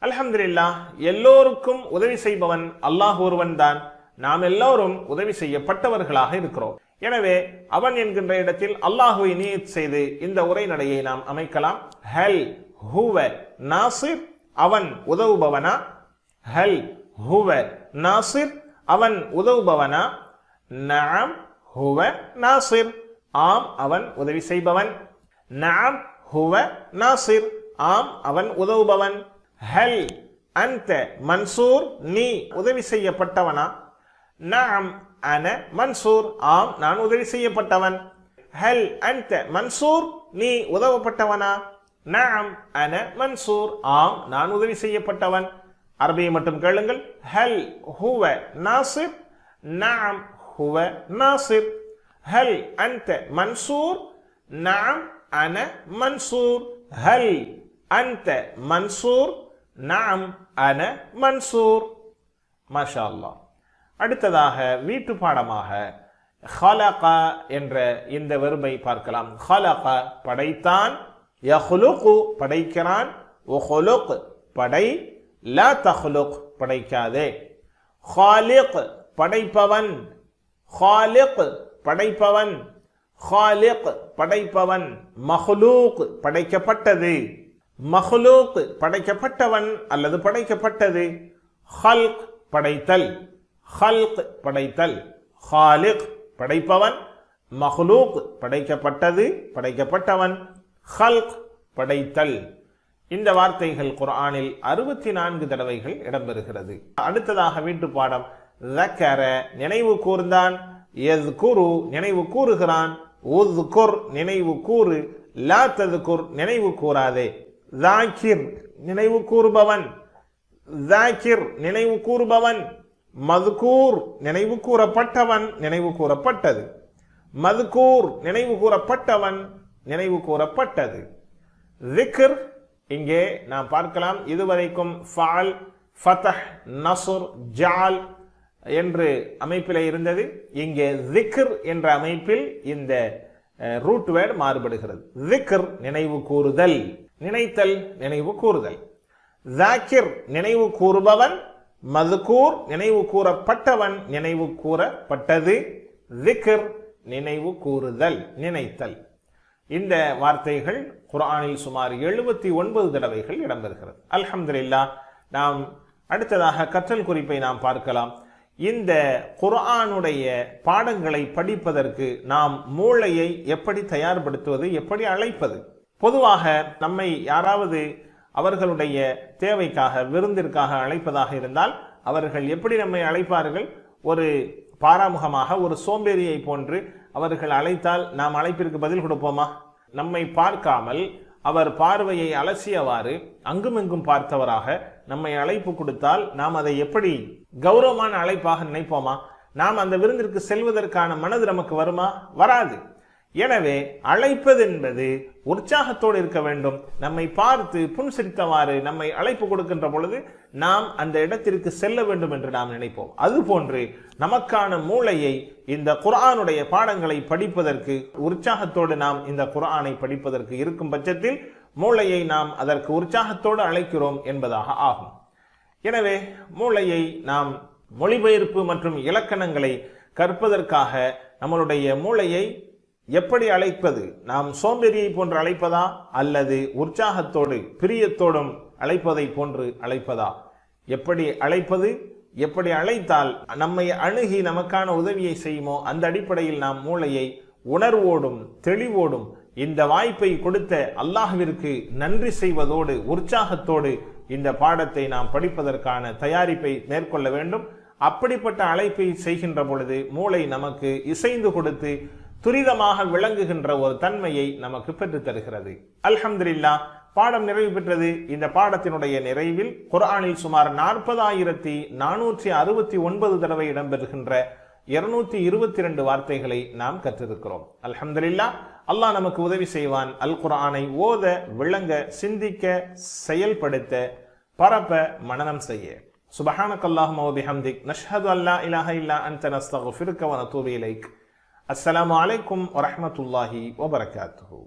அல்ஹம்துலில்லாஹ். எல்லோருக்கும் உதவி செய்பவன் அல்லாஹ் ஒருவன் தான். நாம் எல்லோரும் உதவி செய்யப்பட்டவர்களாக இருக்கிறோம். எனவே அவன் என்கின்ற இடத்தில் அல்லாஹுவை நியத் செய்து இந்த உரைநடையை நாம் அமைக்கலாம். ஹல் ஹுவ நாசிர், அவன் உதவுபவனா? ஹல் ஹுவ நாசிர், அவன் உதவுபவனா? நஅம் ஹுவ நாசிர், ஆம் அவன் உதவி செய்பவன். நஅம் ஹுவ நாசிர், ஆம் அவன் உதவுபவன். ஹல் அன்த மன்சூர், நீ உதவி செய்யப்பட்டவனா? நஅம் அன மன்சூர், ஆம் நான் உதவி செய்யப்பட்டவன். ஹல் அன்த மன்சூர், நீ உதவப்பட்டவனா? நஅம் அன மன்சூர், ஆம் நான் உதவி செய்யப்பட்டவன். அரபியை மட்டும் கேளுங்கள். ஹல் ஹுவ நாசிர், நஅம் ஹுவ நாசிர். ஹல் அன்த மன்சூர், நஅம் அன மன்சூர். ஹல் அன்த மன்சூர், நஅம் அன மன்சூர். மாஷா அல்லாஹ். அடுத்ததாக வீட்டு பாடமாக ஹலக என்ற இந்த வெர்பை பார்க்கலாம். ஹலக படைத்தான், யஹ்லுகு படைக்கிறான், உஹ்லுக் படை, லா தஹ்லுக் படைக்காதே. ஹாலிக் படைப்பவன், ஹாலிக் படைப்பவன், ஹாலிக் படைப்பவன். மஹ்லூக் படைக்கப்பட்டது, மஹ்லூக் படைக்கப்பட்டவன் அல்லது படைக்கப்பட்டது. ஹல்க் படைத்தல், ஹல்க் படைத்தல். ஹாலிக் படைப்பவன், மஹ்லூக் படைக்கப்பட்டது படைக்கப்பட்டவன், ஹல்க் படைத்தல். இந்த வார்த்தைகள் குர்ஆனில் 64 தடவைகள் இடம்பெறுகிறது. அடுத்ததாக வீட்டு பாடம் ذكر நினைவு கூர்ந்தான், யذ்குரு நினைவு கூறுகிறான், உذ்குர் நினைவு கூறு, லா தذ்குர் நினைவு கூறாதே. ذாக்கிர் நினைவு கூறுபவன், ذாக்கிர் நினைவு கூறுபவன். மذ்கூர் நினைவு கூறப்பட்டவன் நினைவு கூறப்பட்டது. மذ்கூர் நினைவு கூறப்பட்டவன் நினைவு கூறப்பட்டது. ذிக்ர் இங்கே நாம் பார்க்கலாம். இதுவரைக்கும் ஃபஅல், ஃபத்ஹ், நஸ்ர், ஜஅல் என்று அமைப்பில் இருந்தது. இங்கே ذிக்ர் என்ற அமைப்பில் இந்த ரூட் வேர்ட் மாறுபடுகிறது. ذிக்ர் நினைவு கூறுதல், நினைத்தல், நினைவு கூறுதல். ذாக்கிர் நினைவு கூறுபவன், மதுகூர் நினைவு கூறப்பட்டவன், நினைவு கூறப்பட்டது, திக்ர் நினைவு கூறுதல், நினைத்தல். இந்த வார்த்தைகள் குர்ஆனில் சுமார் 79 தடவைகள் இடம்பெறுகிறது. அல்ஹம்துலில்லாஹ். நாம் அடுத்ததாக கற்றல் குறிப்பை நாம் பார்க்கலாம். இந்த குர்ஆனுடைய பாடங்களை படிப்பதற்கு நாம் மூளையை எப்படி தயார்படுத்துவது, எப்படி அழைப்பது? பொதுவாக நம்மை யாராவது அவர்களுடைய தேவைக்காக, விருந்திற்காக அழைப்பதாக இருந்தால் அவர்கள் எப்படி நம்மை அழைப்பார்கள்? ஒரு பாராமுகமாக, ஒரு சோம்பேறியை போன்று அவர்கள் அழைத்தால் நாம் அழைப்பிற்கு பதில் கொடுப்போமா? நம்மை பார்க்காமல் அவர் பார்வையை அலசியவாறு அங்குமெங்கும் பார்த்தவராக நம்மை அழைப்பு கொடுத்தால் நாம் அதை எப்படி கௌரவமான அழைப்பாக நினைப்போமா? நாம் அந்த விருந்திற்கு செல்வதற்கான மனது நமக்கு வருமா? வராது. எனவே அழைப்பது என்பது உற்சாகத்தோடு இருக்க வேண்டும். நம்மை பார்த்து புன்சிரித்தவாறு நம்மை அழைப்பு கொடுக்கின்ற பொழுது நாம் அந்த இடத்திற்கு செல்ல வேண்டும் என்று நாம் நினைப்போம். அதுபோன்று நமக்கான மூளையை இந்த குர்ஆனுடைய பாடங்களை படிப்பதற்கு, உற்சாகத்தோடு நாம் இந்த குர்ஆனை படிப்பதற்கு இருக்கும் பட்சத்தில் மூளையை நாம் அதற்கு உற்சாகத்தோடு அழைக்கிறோம் என்பதாக ஆகும். எனவே மூளையை நாம் மொழிபெயர்ப்பு மற்றும் இலக்கணங்களை கற்பதற்காக நம்மளுடைய மூளையை எப்படி அழைப்பது? நாம் சோம்பேறியை போன்று அழைப்பதா, அல்லது உற்சாகத்தோடு பிரியத்தோடும் அழைப்பதை போன்று அழைப்பதா? எப்படி அழைப்பது? எப்படி அழைத்தால் நம்மை அணுகி நமக்கான உதவியை செய்யுமோ அந்த அடிப்படையில் நாம் மூளையை உணர்வோடும் தெளிவோடும் இந்த வாய்ப்பை கொடுத்த அல்லாஹ்விற்கு நன்றி செய்வதோடு உற்சாகத்தோடு இந்த பாடத்தை நாம் படிப்பதற்கான தயாரிப்பை மேற்கொள்ள வேண்டும். அப்படிப்பட்ட அழைப்பை செய்கின்ற பொழுது மூளை நமக்கு இசைந்து கொடுத்து துரிதமாக விளங்குகின்ற ஒரு தன்மையை நமக்கு பெற்றுத் தருகிறது. அல்ஹம்துலில்லாஹ். பாடம் நிறைவு பெற்றது. இந்த பாடத்தினுடைய நிறைவில் குர்ஆனில் சுமார் 40,469 தடவை இடம்பெறுகின்ற 222 வார்த்தைகளை நாம் கற்றிருக்கிறோம். அல்ஹம்துலில்லாஹ். அல்லாஹ் நமக்கு உதவி செய்வான். அல் குர்ஆனை ஓத, விளங்க, சிந்திக்க, செயல்படுத்த, பரப்ப, மனனம் செய்ய. சுப்ஹானக்கல்லாஹும்ம வ பிஹம்திக், நஷ்ஹது அல்லா இலாஹ இல்லா அன்த, நஸ்தக்ஃபிருக வ நதூபு இலைக். அஸ்ஸலாமு அலைக்கும் வரஹ்மத்துல்லாஹி வபரகாத்துஹு.